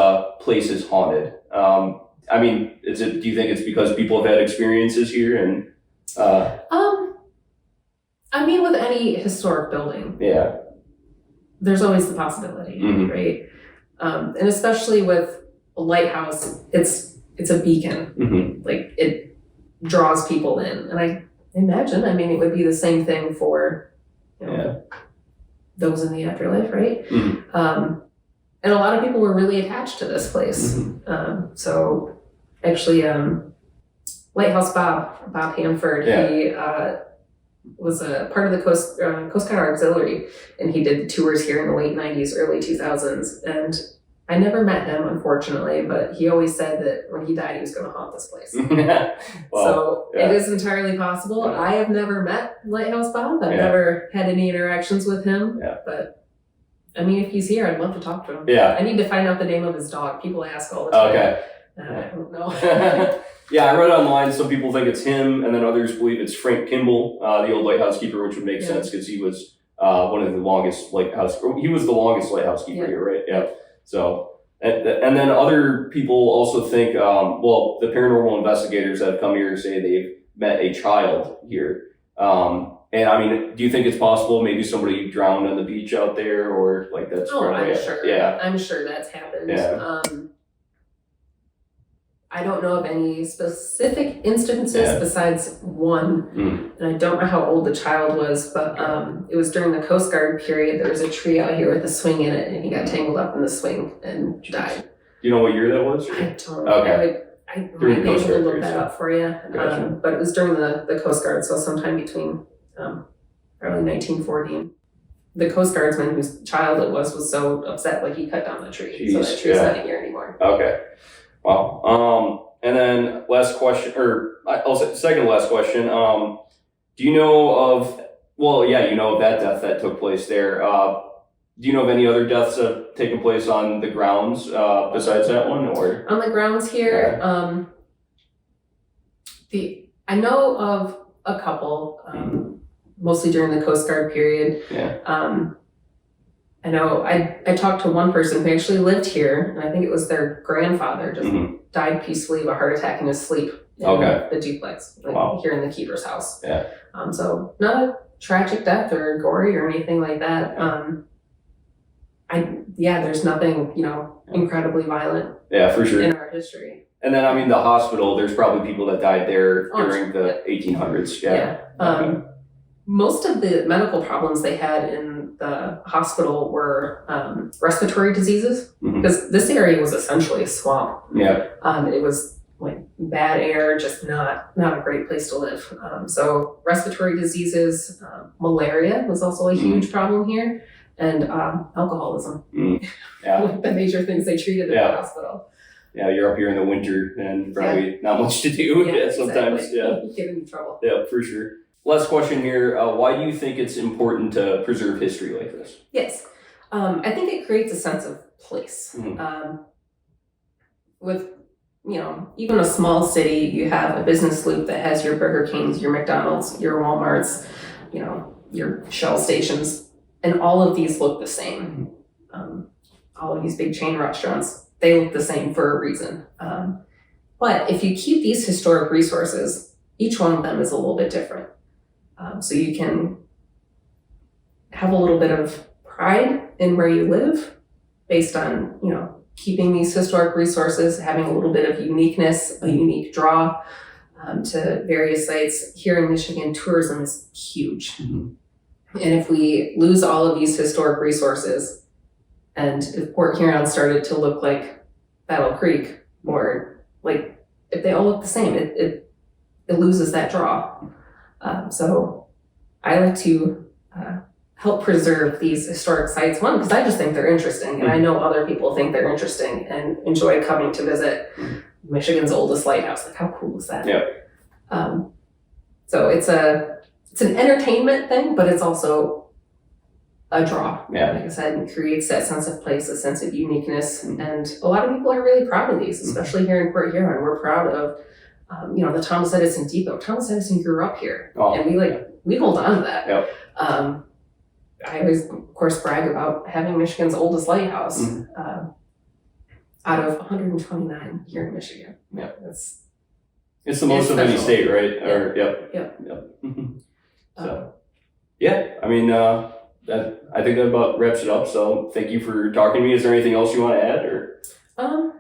place is haunted? Do you think it's because people have had experiences here and? With any historic building, there's always the possibility, right? And especially with a lighthouse, it's a beacon. Like, it draws people in, and I imagine, it would be the same thing for those in the afterlife, right? And a lot of people were really attached to this place. So actually, Lighthouse Bob Hanford. Yeah. He was a part of the Coast Guard Auxiliary, and he did tours here in the late 90s, early 2000s. And I never met him, unfortunately, but he always said that when he died, he was going to haunt this place. Well, So yeah. it is entirely possible. Yeah. I have never met Lighthouse Bob. I've Yeah. never had any interactions with him. Yeah. But I mean, if he's here, I'd love to talk to him. Yeah. I need to find out the name of his dog. People ask all the time. Okay. I don't know. Yeah, I read online some people think it's him, and then others believe it's Frank Kimball, the old lighthouse keeper, which would make Yeah. sense because he was one of the longest lighthouse. He was the longest lighthouse keeper Yeah. here, right? Yeah. So, and then other people also think, well, the paranormal investigators that have come here say they've met a child here. And I mean, do you think it's possible maybe somebody drowned on the beach out there, or like that's? Oh, probably- I'm sure. Yeah. I'm sure that's happened. Yeah. I don't know of any specific instances Yeah. besides one, Mm. and I don't know how old the child was, but it was during the Coast Guard period. There was a tree out here with a swing in it, and he got tangled up in the swing and died. Do you know what year that was? I don't know. Okay. I might During be the able Coast to Guard look period, that up for you. Gotcha. But it was during the Coast Guard, so sometime between early 1940. The Coast Guardsman whose child it was so upset, like he cut down the tree. So Jeez, that tree's yeah. not here anymore. Okay. Wow. And then last question, or I'll say second to last question. Do you know of? Well, yeah, you know of that death that took place there. Do you know of any other deaths that have taken place on the grounds besides that one, or? On the grounds here, I know of a couple, mostly during the Coast Guard period. Yeah. I know I talked to one person who actually lived here, and I think it was their grandfather just died peacefully of a heart attack in his sleep in Okay. the duplex, like Wow. here in the keeper's house. Yeah. So not a tragic death or gory or anything like that. There's nothing, incredibly violent Yeah, for sure. in our history. And then I mean the hospital. There's probably people that died there Oh, during the 1800s. Yeah. Yeah. Most of the medical problems they had in the hospital were respiratory diseases, Mhm. because this area was essentially a swamp. Yeah. It was like bad air, just not a great place to live. So respiratory diseases, malaria was also a huge problem here, and alcoholism. Yeah. The major things they treated in Yeah. the hospital. Yeah. You're up here in the winter and probably not much to do. Yeah. Sometimes. Exactly. Get into trouble. Yeah. For sure. Last question here. Why do you think it's important to preserve history like this? Yes. I think it creates a sense of place. With, even a small city, you have a business loop that has your Burger Kings, your McDonald's, your Walmarts, your Shell stations, and all of these look the same. All of these big chain restaurants, they look the same for a reason. But if you keep these historic resources, each one of them is a little bit different. So you can have a little bit of pride in where you live based on, keeping these historic resources, having a little bit of uniqueness, a unique draw to various sites. Here in Michigan, tourism is huge. And if we lose all of these historic resources, and if Port Huron started to look like Battle Creek, or like if they all look the same, it loses that draw. So I like to help preserve these historic sites. One, because I just think they're interesting, and I know other people think they're interesting and enjoy coming to visit Michigan's oldest lighthouse. Like, how cool is that? Yeah. So it's an entertainment thing, but it's also a draw. Yeah. Like I said, it creates that sense of place, a sense of uniqueness, and a lot of people are really proud of these, especially here in Port Huron. We're proud of the Thomas Edison Depot. Thomas Edison grew up here, and we hold on to that. Yep. I always, of course, brag about having Michigan's oldest lighthouse out of 129 here in Michigan. Yeah. It's the most of any special. state, right? Yeah. Or yep. Yep. So, yeah. I mean, I think that about wraps it up. So, thank you for talking to me. Is there anything else you want to add, or? I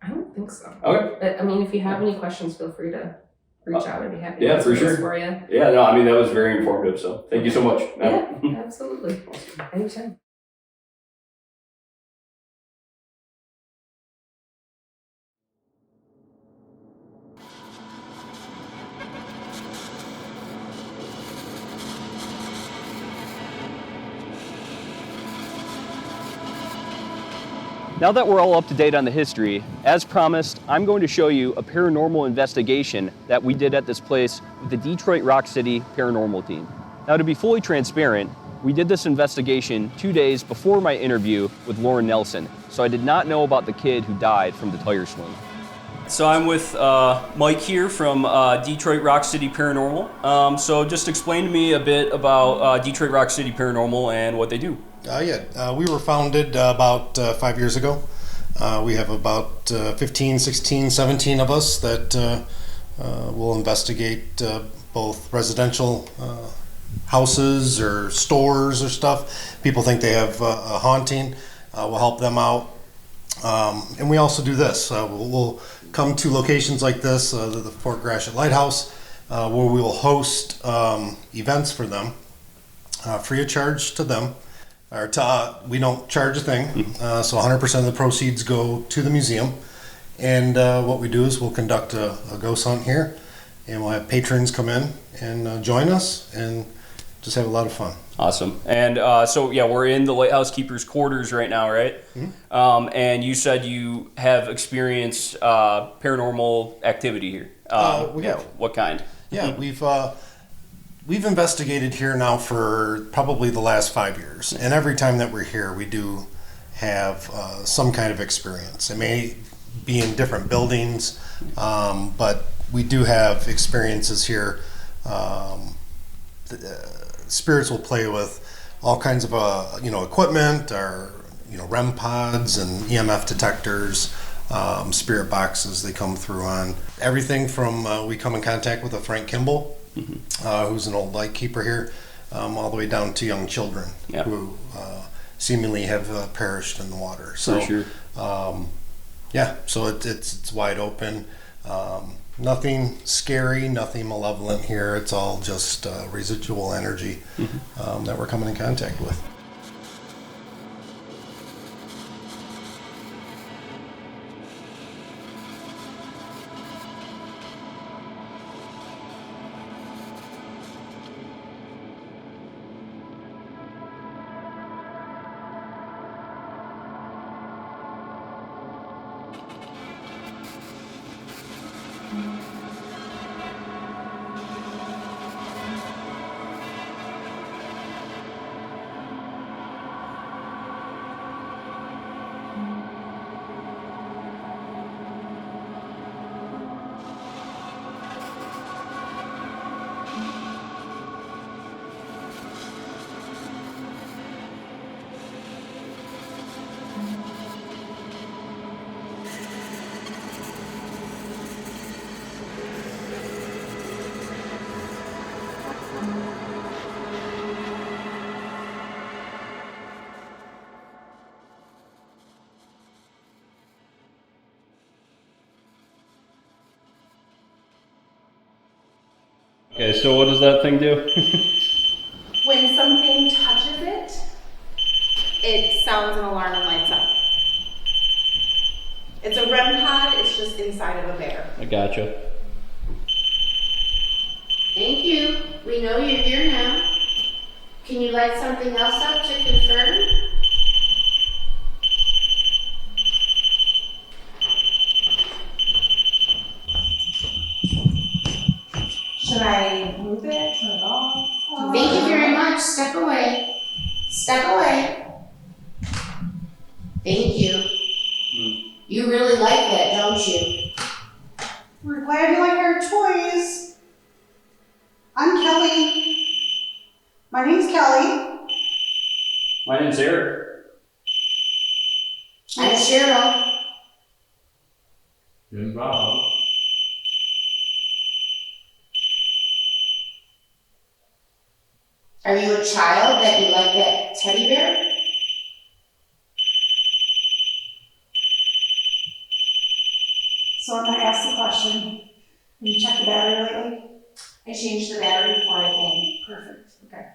don't think so. Okay. I mean, if you have any questions, feel free to reach out. I'd be happy to Yeah, answer for sure. those for you. Yeah. No. I mean, that was very informative. So, thank you so much. Yeah, absolutely. Anytime. Now that we're all up to date on the history, as promised, I'm going to show you a paranormal investigation that we did at this place with the Detroit Rock City Paranormal team. Now, to be fully transparent, we did this investigation 2 days before my interview with Lauren Nelson, so I did not know about the kid who died from the tire swing. So I'm with Mike here from Detroit Rock City Paranormal. So just explain to me a bit about Detroit Rock City Paranormal and what they do. We were founded about 5 years ago. We have about 15, 16, 17 of us that will investigate both residential houses or stores or stuff. People think they have a haunting. We'll help them out. And we also do this. We'll come to locations like this, the Fort Gratiot Lighthouse, where we will host events for them, free of charge to them. We don't charge a thing, so 100% of the proceeds go to the museum. And what we do is we'll conduct a ghost hunt here, and we'll have patrons come in and join us and just have a lot of fun. Awesome. And we're in the Lighthouse Keeper's quarters right now, right? Mm-hmm. And you said you have experienced paranormal activity here. We have. What kind? Yeah, we've investigated here now for probably the last 5 years, and every time that we're here, we do have some kind of experience. It may be in different buildings, but we do have experiences here. Spirits will play with all kinds of equipment, or REM pods and EMF detectors, spirit boxes they come through on. Everything from we come in contact with a Frank Kimball, who's an old light keeper here, all the way down to young children who seemingly have perished in the water. So, for sure. So it's wide open. Nothing scary, nothing malevolent here. It's all just residual energy that we're coming in contact with. Okay, so what does that thing do? When something touches it, it sounds an alarm and lights up. It's a REM pod, it's just inside of a bear. I gotcha. Thank you. We know you're here now. Can you light something else up to confirm? Should I move it, turn it off? Thank you very much. Step away. Step away. Thank you. You really like that, don't you? We're glad you like our toys. I'm Kelly. My name's Kelly. My name's Eric. I'm Cheryl. Good Bob. Are you a child that you like that teddy bear? So I'm gonna ask the question. Have you checked the battery lately? I changed the battery before I came. Perfect, okay.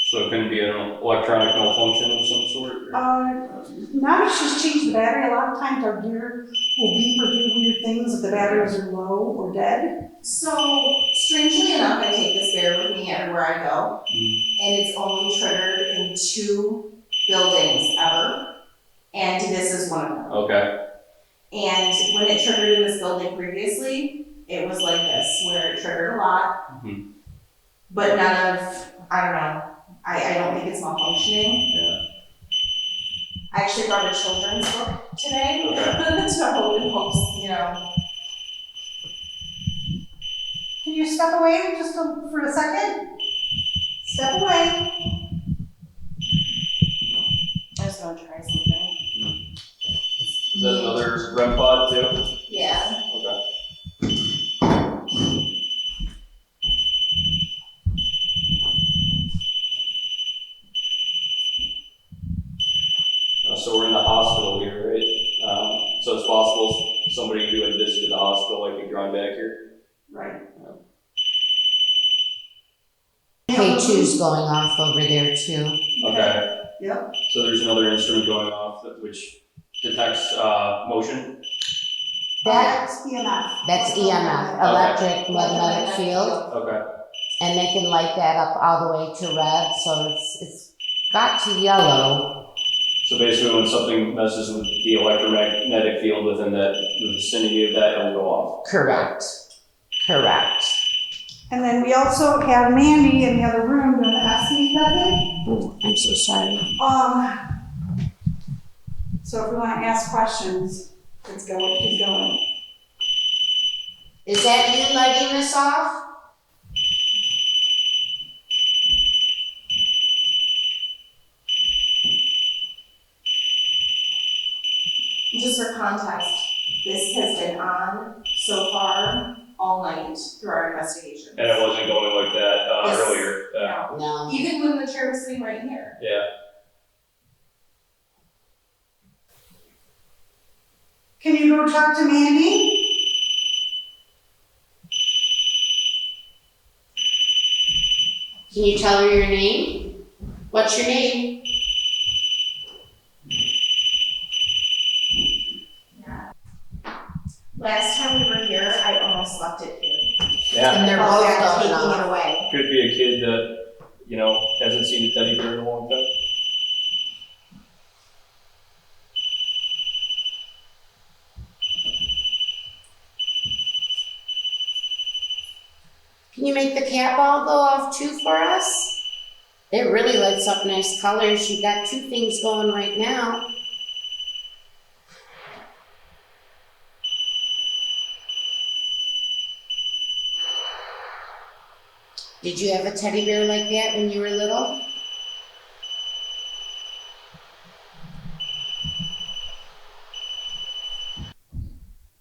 So it couldn't be an electronic malfunction of some sort? Not if she's changed the battery. A lot of times our gear will beep or do weird things if the batteries are low or dead. So, strangely enough, I take this bear with me everywhere I go, and it's only triggered in 2 buildings ever, and this is one of them. Okay. And when it triggered in this building previously, it was like this, where it triggered a lot, but none of, I don't know, I don't think it's malfunctioning. Yeah. I actually brought a children's book today, Okay. so in hopes, you know. Can you step away just for a second? Step away. I was gonna try something. Is that another REM pod too? Yeah. Okay. So we're in the hospital here, right? So it's possible somebody who had visited the hospital like could run back here. Right. K2's going off over there too. Okay. Yep. So there's another instrument going off which detects motion. That's EMF. That's EMF, electric magnetic field, Okay. and they can light that up all the way to red, so it's got to yellow. So basically when something messes with the electromagnetic field within that the vicinity of that, it'll go off. Correct. Correct. And then we also have Mandy in the other room doing the SE method. Oh, I'm so sorry. So if we want to ask questions, let's go, keep going. Is that you lighting this off? Just for context, this has been on so far all night through our investigation. And it wasn't going like that Yes. earlier. Yeah. No. Even when the chair was sitting right here. Yeah. Can you go talk to Mandy? Can you tell her your name? What's your name? Last time we were here, I almost left it here. Yeah. And they're Oh, both yeah, going taking off. it away. Could be a kid that, you know, hasn't seen a teddy bear in a long time. Can you make the cat ball go off too for us? It really lights up nice colors. You've got two things going right now. Did you have a teddy bear like that when you were little?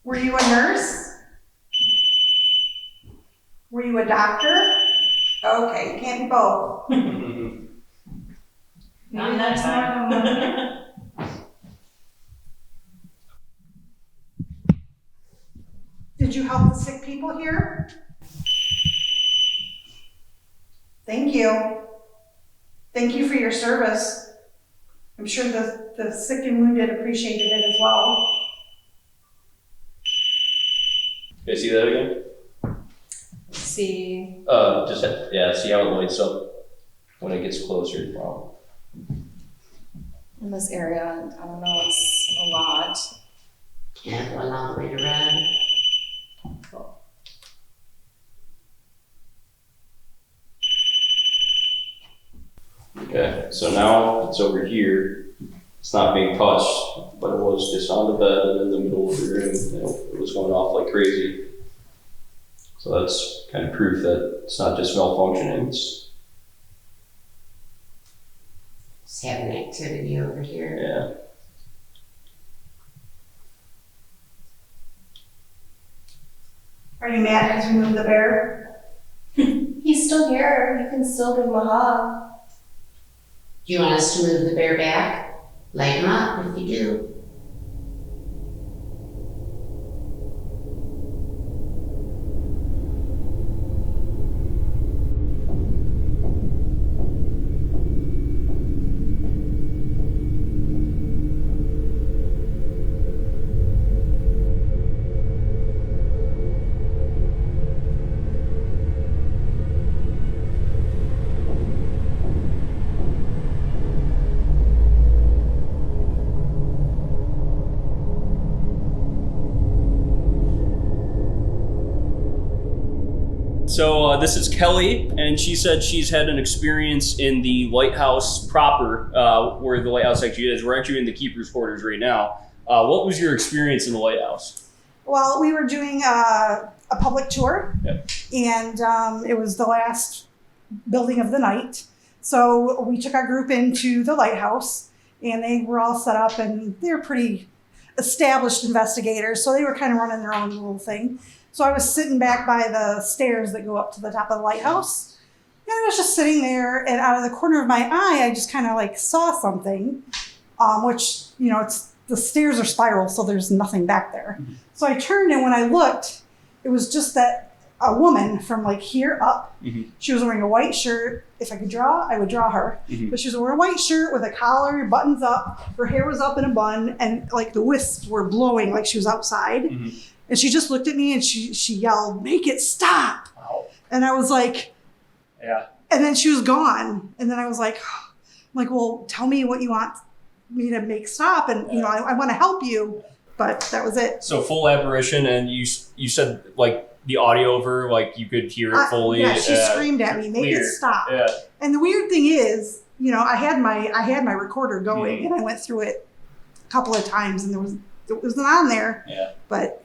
Were you a nurse? Were you a doctor? Okay, you can't be both. Not next time. Did you help the sick people here? Thank you. Thank you for your service. I'm sure the sick and wounded appreciated it as well. Okay, see that again? See. Just, yeah, see how it lights up when it gets closer. Wow. In this area, I don't know, it's a lot. Yeah, going all the way to red. Okay, so now it's over here. It's not being touched, but it was just on the bed and in the middle of the room. You know, it was going off like crazy. So that's kind of proof that it's not just malfunctioning. It's having activity over here. Yeah. Are you mad because we moved the bear? He's still here, you can still give him a hug. Do you want us to move the bear back? Light him up if you do. So this is Kelly, and she said she's had an experience in the lighthouse proper, where the lighthouse actually is. We're actually in the keeper's quarters right now. What was your experience in the lighthouse? Well, we were doing a public tour, Yep. and it was the last building of the night. So we took our group into the lighthouse, and they were all set up, and they were pretty established investigators, so they were kind of running their own little thing. So I was sitting back by the stairs that go up to the top of the lighthouse, and I was just sitting there, and out of the corner of my eye, I just kind of like saw something, which, you know, it's the stairs are spiral, so there's nothing back there. Mm-hmm. So I turned, and when I looked, it was just that a woman from like here up. Mm-hmm. She was wearing a white shirt. If I could draw, I would draw her. Mm-hmm. But she was wearing a white shirt with a collar, buttons up. Her hair was up in a bun, and like the wisps were blowing like she was outside. Mm-hmm. And she just looked at me and she yelled, "Make it stop!" Wow. And I was like, Yeah. and then she was gone. And then I was like, well, tell me what you want me to make stop, and you know, I want to help you. But that was it. So full apparition, and you said like the audio over, like you could hear it fully. Yeah, she screamed at me, "Make weird. it stop!" Yeah. And the weird thing is, you know, I had my recorder going, and I went through it a couple of times, and it wasn't on there. Yeah. But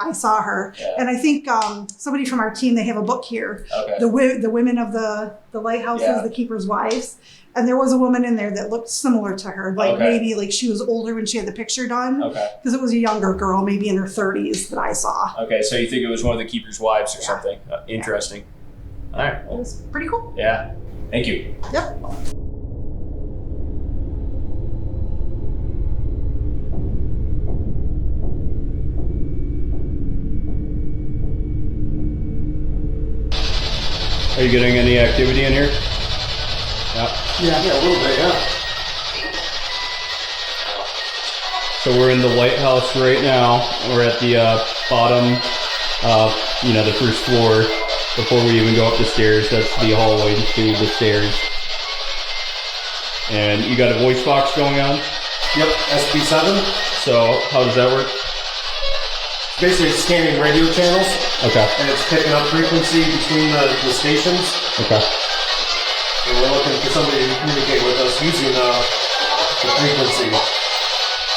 I saw her, Yeah. and I think somebody from our team, they have a book here, Okay. the women of the lighthouses, Yeah. the keepers' wives, and there was a woman in there that looked similar to her, like Okay. maybe like she was older when she had the picture done, Okay. because it was a younger girl, maybe in her 30s that I saw. Okay. So you think it was one of the keeper's wives or Yeah. something? Interesting. All right. It Well, was pretty cool. yeah. Thank you. Yep. Are you getting any activity in here? Yeah. Yeah, a little bit, yeah. So we're in the lighthouse right now. We're at the bottom, the first floor. Before we even go up the stairs, that's the hallway to the stairs. And you got a voice box going on. Yep, SB7. So how does that work? Basically, it's scanning radio channels, Okay. and it's picking up frequency between the stations. Okay. And we're looking for somebody to communicate with us using the frequency.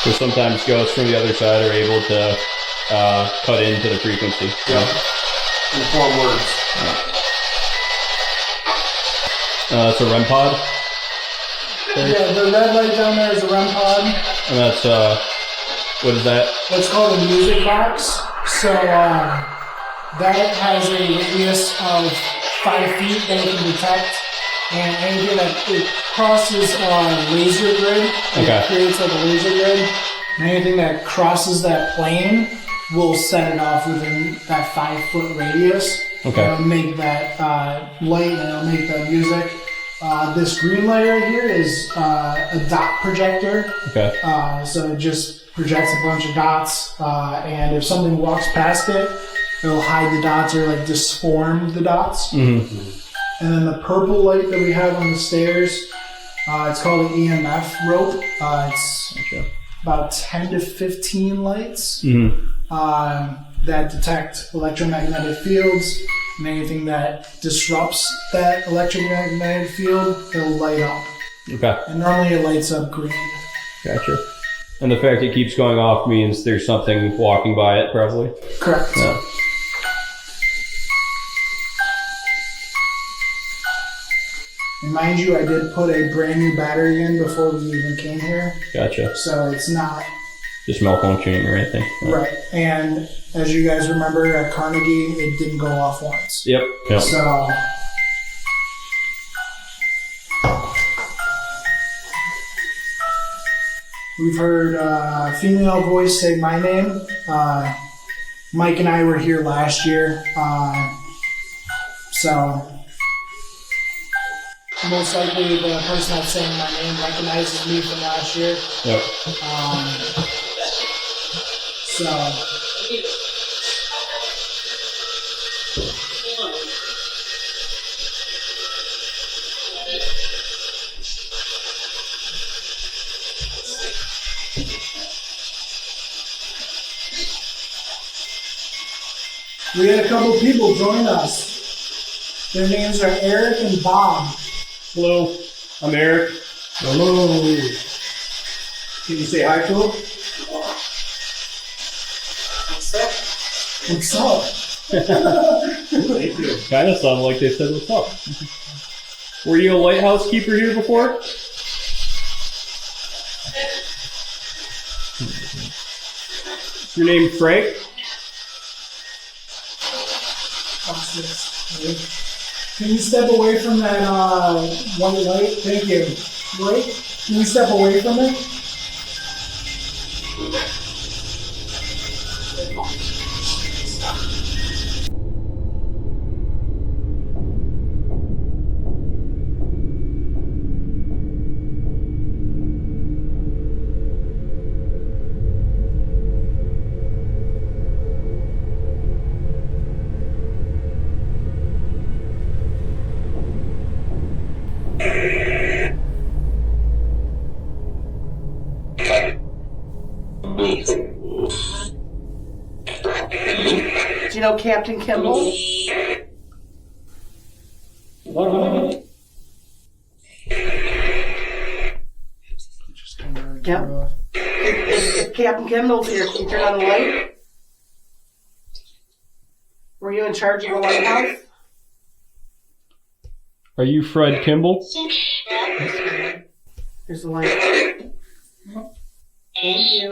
So sometimes ghosts from the other side are able to cut into the frequency. Yep. In 4 words. That's a REM pod. Yeah, the red light down there is a REM pod. And that's what is that? It's called a music box. So that has a radius of 5 feet that it can detect, and anything that it crosses a laser grid, Okay. it creates like a laser grid. And anything that crosses that plane will set it off within that 5-foot radius. Okay. It'll make that light, and it'll make that music. This green light right here is a dot projector. Okay. So it just projects a bunch of dots, and if something walks past it, it'll hide the dots or like disform the dots. Mm-hmm. And then the purple light that we have on the stairs, it's called an EMF rope. It's Gotcha. about 10 to 15 lights Mm-hmm. that detect electromagnetic fields, and anything that disrupts that electromagnetic field, it'll light up. Okay. And normally it lights up green. Gotcha. And the fact it keeps going off means there's something walking by it, probably. Correct. Yeah. And mind you, I did put a brand new battery in before we even came here, Gotcha. so it's not Just malfunctioning or anything. right. And as you guys remember at Carnegie, it didn't go off once. Yep. Yep. So we've heard a female voice say my name. Mike and I were here last year, so most likely the person that's saying my name recognizes me from last year. Yep. So we had a couple people join us. Their names are Eric and Bob. Hello, I'm Eric. Hello. Can you say hi to him? What's up? Thank you. Kind of sounded like they said what's up. Were you a lighthouse keeper here before? Your name Frank? Can you step away from that white light? Thank you. Wait, can you step away from it? Do you know Captain Kimball? Yep. If Captain Kimball's here, can you turn on the light? Were you in charge of the lighthouse? Are you Fred Kimball? There's the light. Thank you.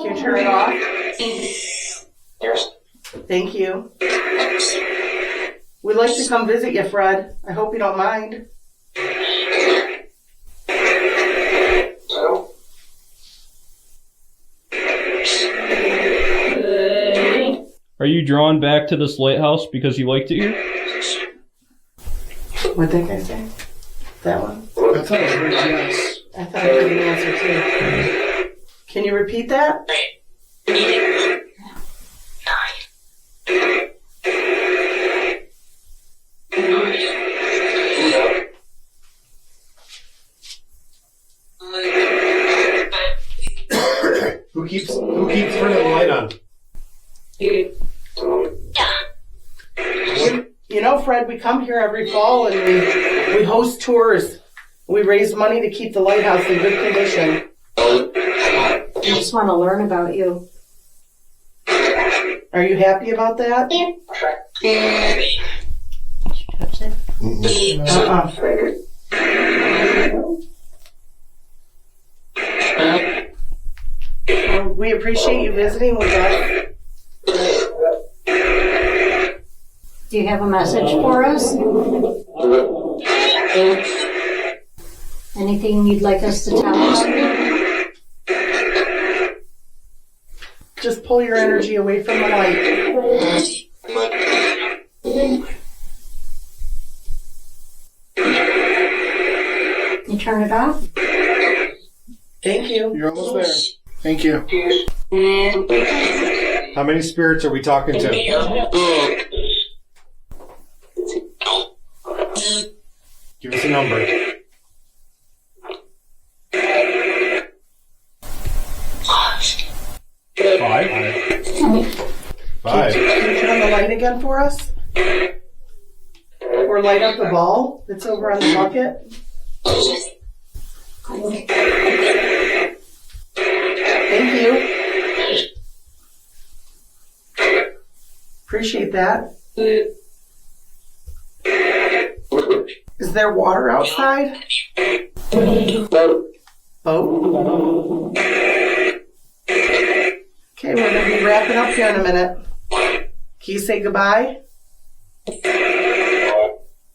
Can you turn it off? Thank you. We'd like to come visit you, Fred. I hope you don't mind. Are you drawn back to this lighthouse because you liked it here? What did I say? That one? I thought it was yes. I thought I heard the answer too. Can you repeat that? Who keeps turning the light on? You know, Fred, we come here every fall and we host tours. We raise money to keep the lighthouse in good condition. I just want to learn about you. Are you happy about that? Touch it. We appreciate you visiting with us. Do you have a message for us? Anything you'd like us to tell about you? Just pull your energy away from the light. You turn it off? Thank you. You're almost there. Thank you. How many spirits are we talking to? Give us a number. 5. 5. Can you turn the light again for us? Or light up the ball that's over on the bucket? Thank you. Appreciate that. Is there water outside? Boat. Okay, we're going to be wrapping up here in a minute. Can you say goodbye?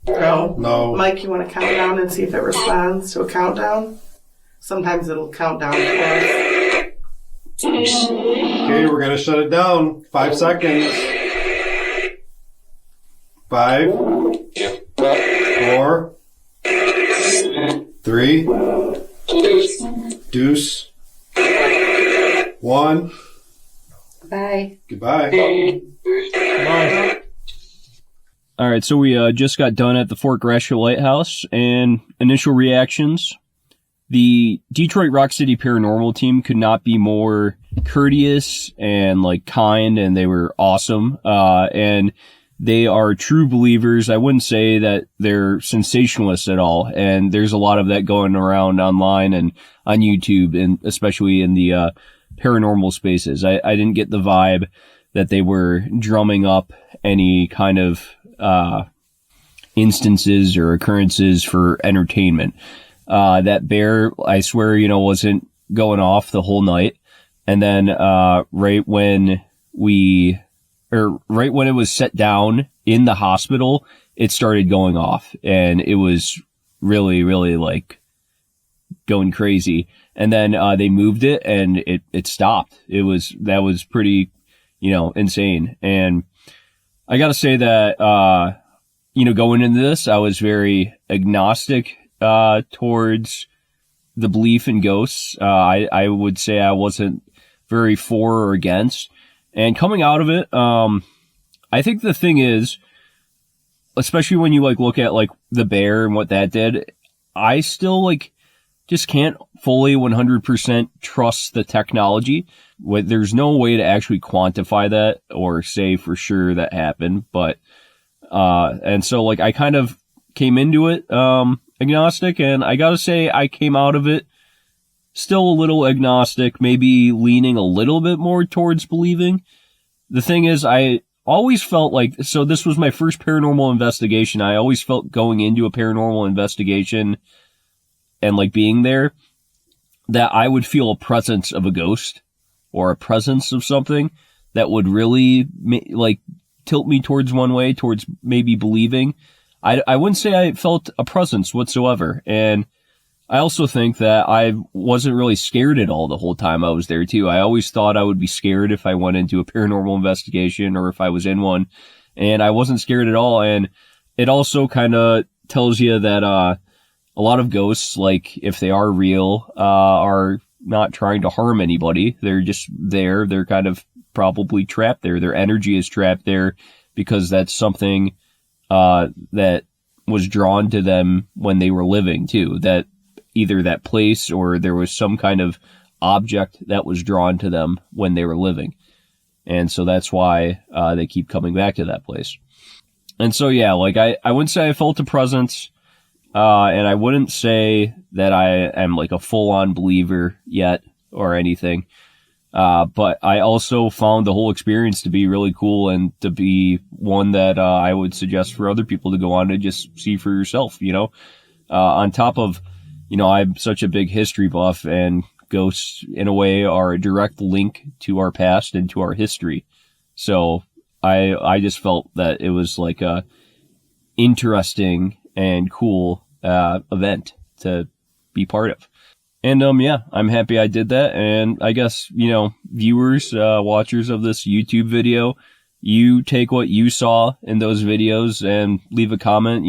No. No. Mike, you want to count down and see if it responds to a countdown? Sometimes it'll count down for us. Okay, we're gonna shut it down. 5 seconds. 5, 4, 3, deuce, 1. Bye. Goodbye. Bye. All right, so we just got done at the Fort Gratiot Lighthouse, and initial reactions. The Detroit Rock City Paranormal team could not be more courteous and kind, and they were awesome. And they are true believers. I wouldn't say that they're sensationalists at all. And there's a lot of that going around online and on YouTube, and especially in the paranormal spaces. I didn't get the vibe that they were drumming up any kind of instances or occurrences for entertainment. That bear, I swear, wasn't going off the whole night. And then right when it was set down in the hospital, it started going off, and it was really, really like going crazy. And then they moved it, and it stopped. That was pretty, insane. And I gotta say that going into this, I was very agnostic towards the belief in ghosts. I would say I wasn't very for or against. And coming out of it, I think the thing is, especially when you look at the bear and what that did, I still just can't fully 100% trust the technology. There's no way to actually quantify that or say for sure that happened. But, and so I kind of came into it, agnostic, and I gotta say I came out of it still a little agnostic, maybe leaning a little bit more towards believing. The thing is, I always felt so this was my first paranormal investigation. I always felt going into a paranormal investigation and being there, that I would feel a presence of a ghost or a presence of something that would really tilt me towards one way, towards maybe believing. I wouldn't say I felt a presence whatsoever. And I also think that I wasn't really scared at all the whole time I was there too. I always thought I would be scared if I went into a paranormal investigation or if I was in one, and I wasn't scared at all. And it also kind of tells you that, a lot of ghosts, if they are real, are not trying to harm anybody. They're just there. They're kind of probably trapped there. Their energy is trapped there because that's something, that was drawn to them when they were living too. That either that place or there was some kind of object that was drawn to them when they were living. And so that's why, they keep coming back to that place. And so, yeah, I wouldn't say I felt a presence, and I wouldn't say that I am a full-on believer yet or anything. But I also found the whole experience to be really cool and to be one that, I would suggest for other people to go on to just see for yourself, on top of, I'm such a big history buff, and ghosts in a way are a direct link to our past and to our history. So I just felt that it was a interesting and cool, event to be part of. And, yeah, I'm happy I did that. And I guess, viewers, watchers of this YouTube video, you take what you saw in those videos and leave a comment,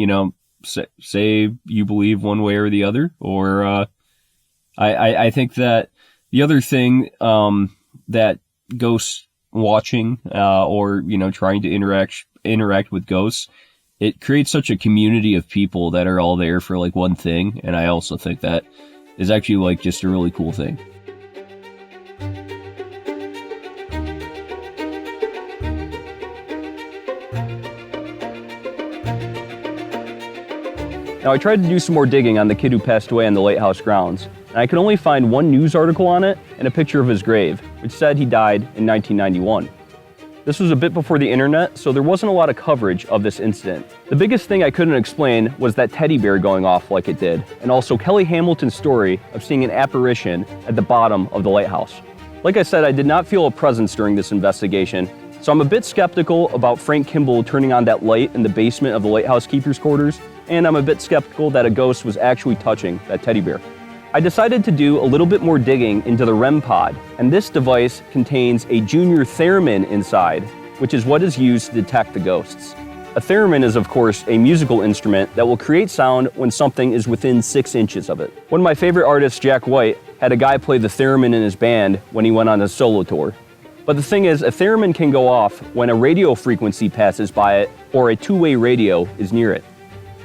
say you believe one way or the other. Or, I think that the other thing, that ghosts watching, or, trying to interact with ghosts, it creates such a community of people that are all there for one thing. And I also think that is actually just a really cool thing. Now, I tried to do some more digging on the kid who passed away on the lighthouse grounds, and I could only find one news article on it and a picture of his grave, which said he died in 1991. This was a bit before the internet, so there wasn't a lot of coverage of this incident. The biggest thing I couldn't explain was that teddy bear going off like it did, and also Kelly Hamilton's story of seeing an apparition at the bottom of the lighthouse. Like I said, I did not feel a presence during this investigation, so I'm a bit skeptical about Frank Kimball turning on that light in the basement of the lighthouse keeper's quarters, and I'm a bit skeptical that a ghost was actually touching that teddy bear. I decided to do a little bit more digging into the REM pod, and this device contains a junior theremin inside, which is what is used to detect the ghosts. A theremin is, of course, a musical instrument that will create sound when something is within 6 inches of it. One of my favorite artists, Jack White, had a guy play the theremin in his band when he went on a solo tour. But the thing is, a theremin can go off when a radio frequency passes by it or a two-way radio is near it.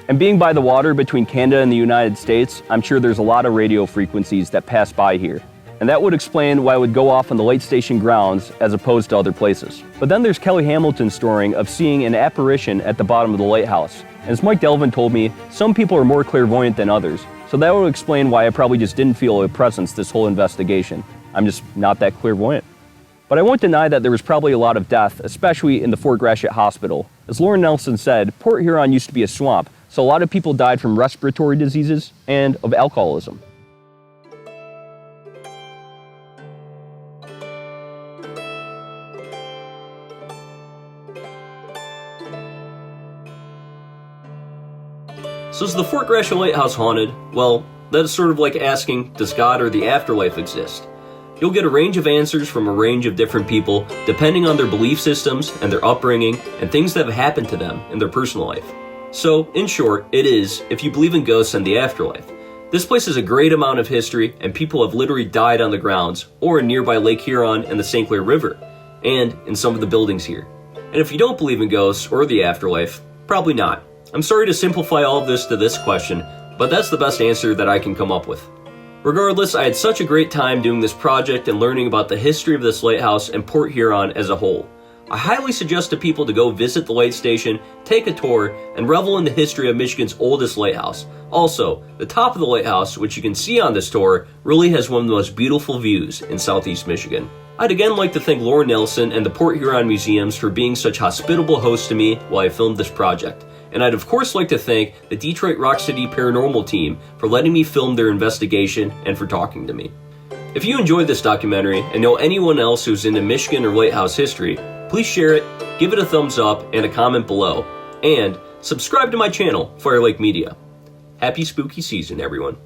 And being by the water between Canada and the United States, I'm sure there's a lot of radio frequencies that pass by here. and that would explain why it would go off on the light station grounds as opposed to other places. But then there's Kelly Hamilton's story of seeing an apparition at the bottom of the lighthouse. And as Mike Delvin told me, some people are more clairvoyant than others, so that would explain why I probably just didn't feel a presence this whole investigation. I'm just not that clairvoyant. But I won't deny that there was probably a lot of death, especially in the Fort Gratiot Hospital. As Lauren Nelson said, Port Huron used to be a swamp, so a lot of people died from respiratory diseases and of alcoholism. So is the Fort Gratiot Lighthouse haunted? Well, that is sort of like asking, does God or the afterlife exist? You'll get a range of answers from a range of different people, depending on their belief systems and their upbringing and things that have happened to them in their personal life. So, in short, it is, if you believe in ghosts and the afterlife. This place has a great amount of history, and people have literally died on the grounds, or in nearby Lake Huron and the St. Clair River, and in some of the buildings here. And if you don't believe in ghosts or the afterlife, probably not. I'm sorry to simplify all of this to this question, but that's the best answer that I can come up with. Regardless, I had such a great time doing this project and learning about the history of this lighthouse and Port Huron as a whole. I highly suggest to people to go visit the light station, take a tour, and revel in the history of Michigan's oldest lighthouse. Also, the top of the lighthouse, which you can see on this tour, really has one of the most beautiful views in southeast Michigan. I'd again like to thank Lauren Nelson and the Port Huron Museums for being such hospitable hosts to me while I filmed this project. And I'd of course like to thank the Detroit Rock City Paranormal team for letting me film their investigation and for talking to me. If you enjoyed this documentary and know anyone else who's into Michigan or lighthouse history, please share it, give it a thumbs up and a comment below, and subscribe to my channel, Firelake Media. Happy spooky season, everyone.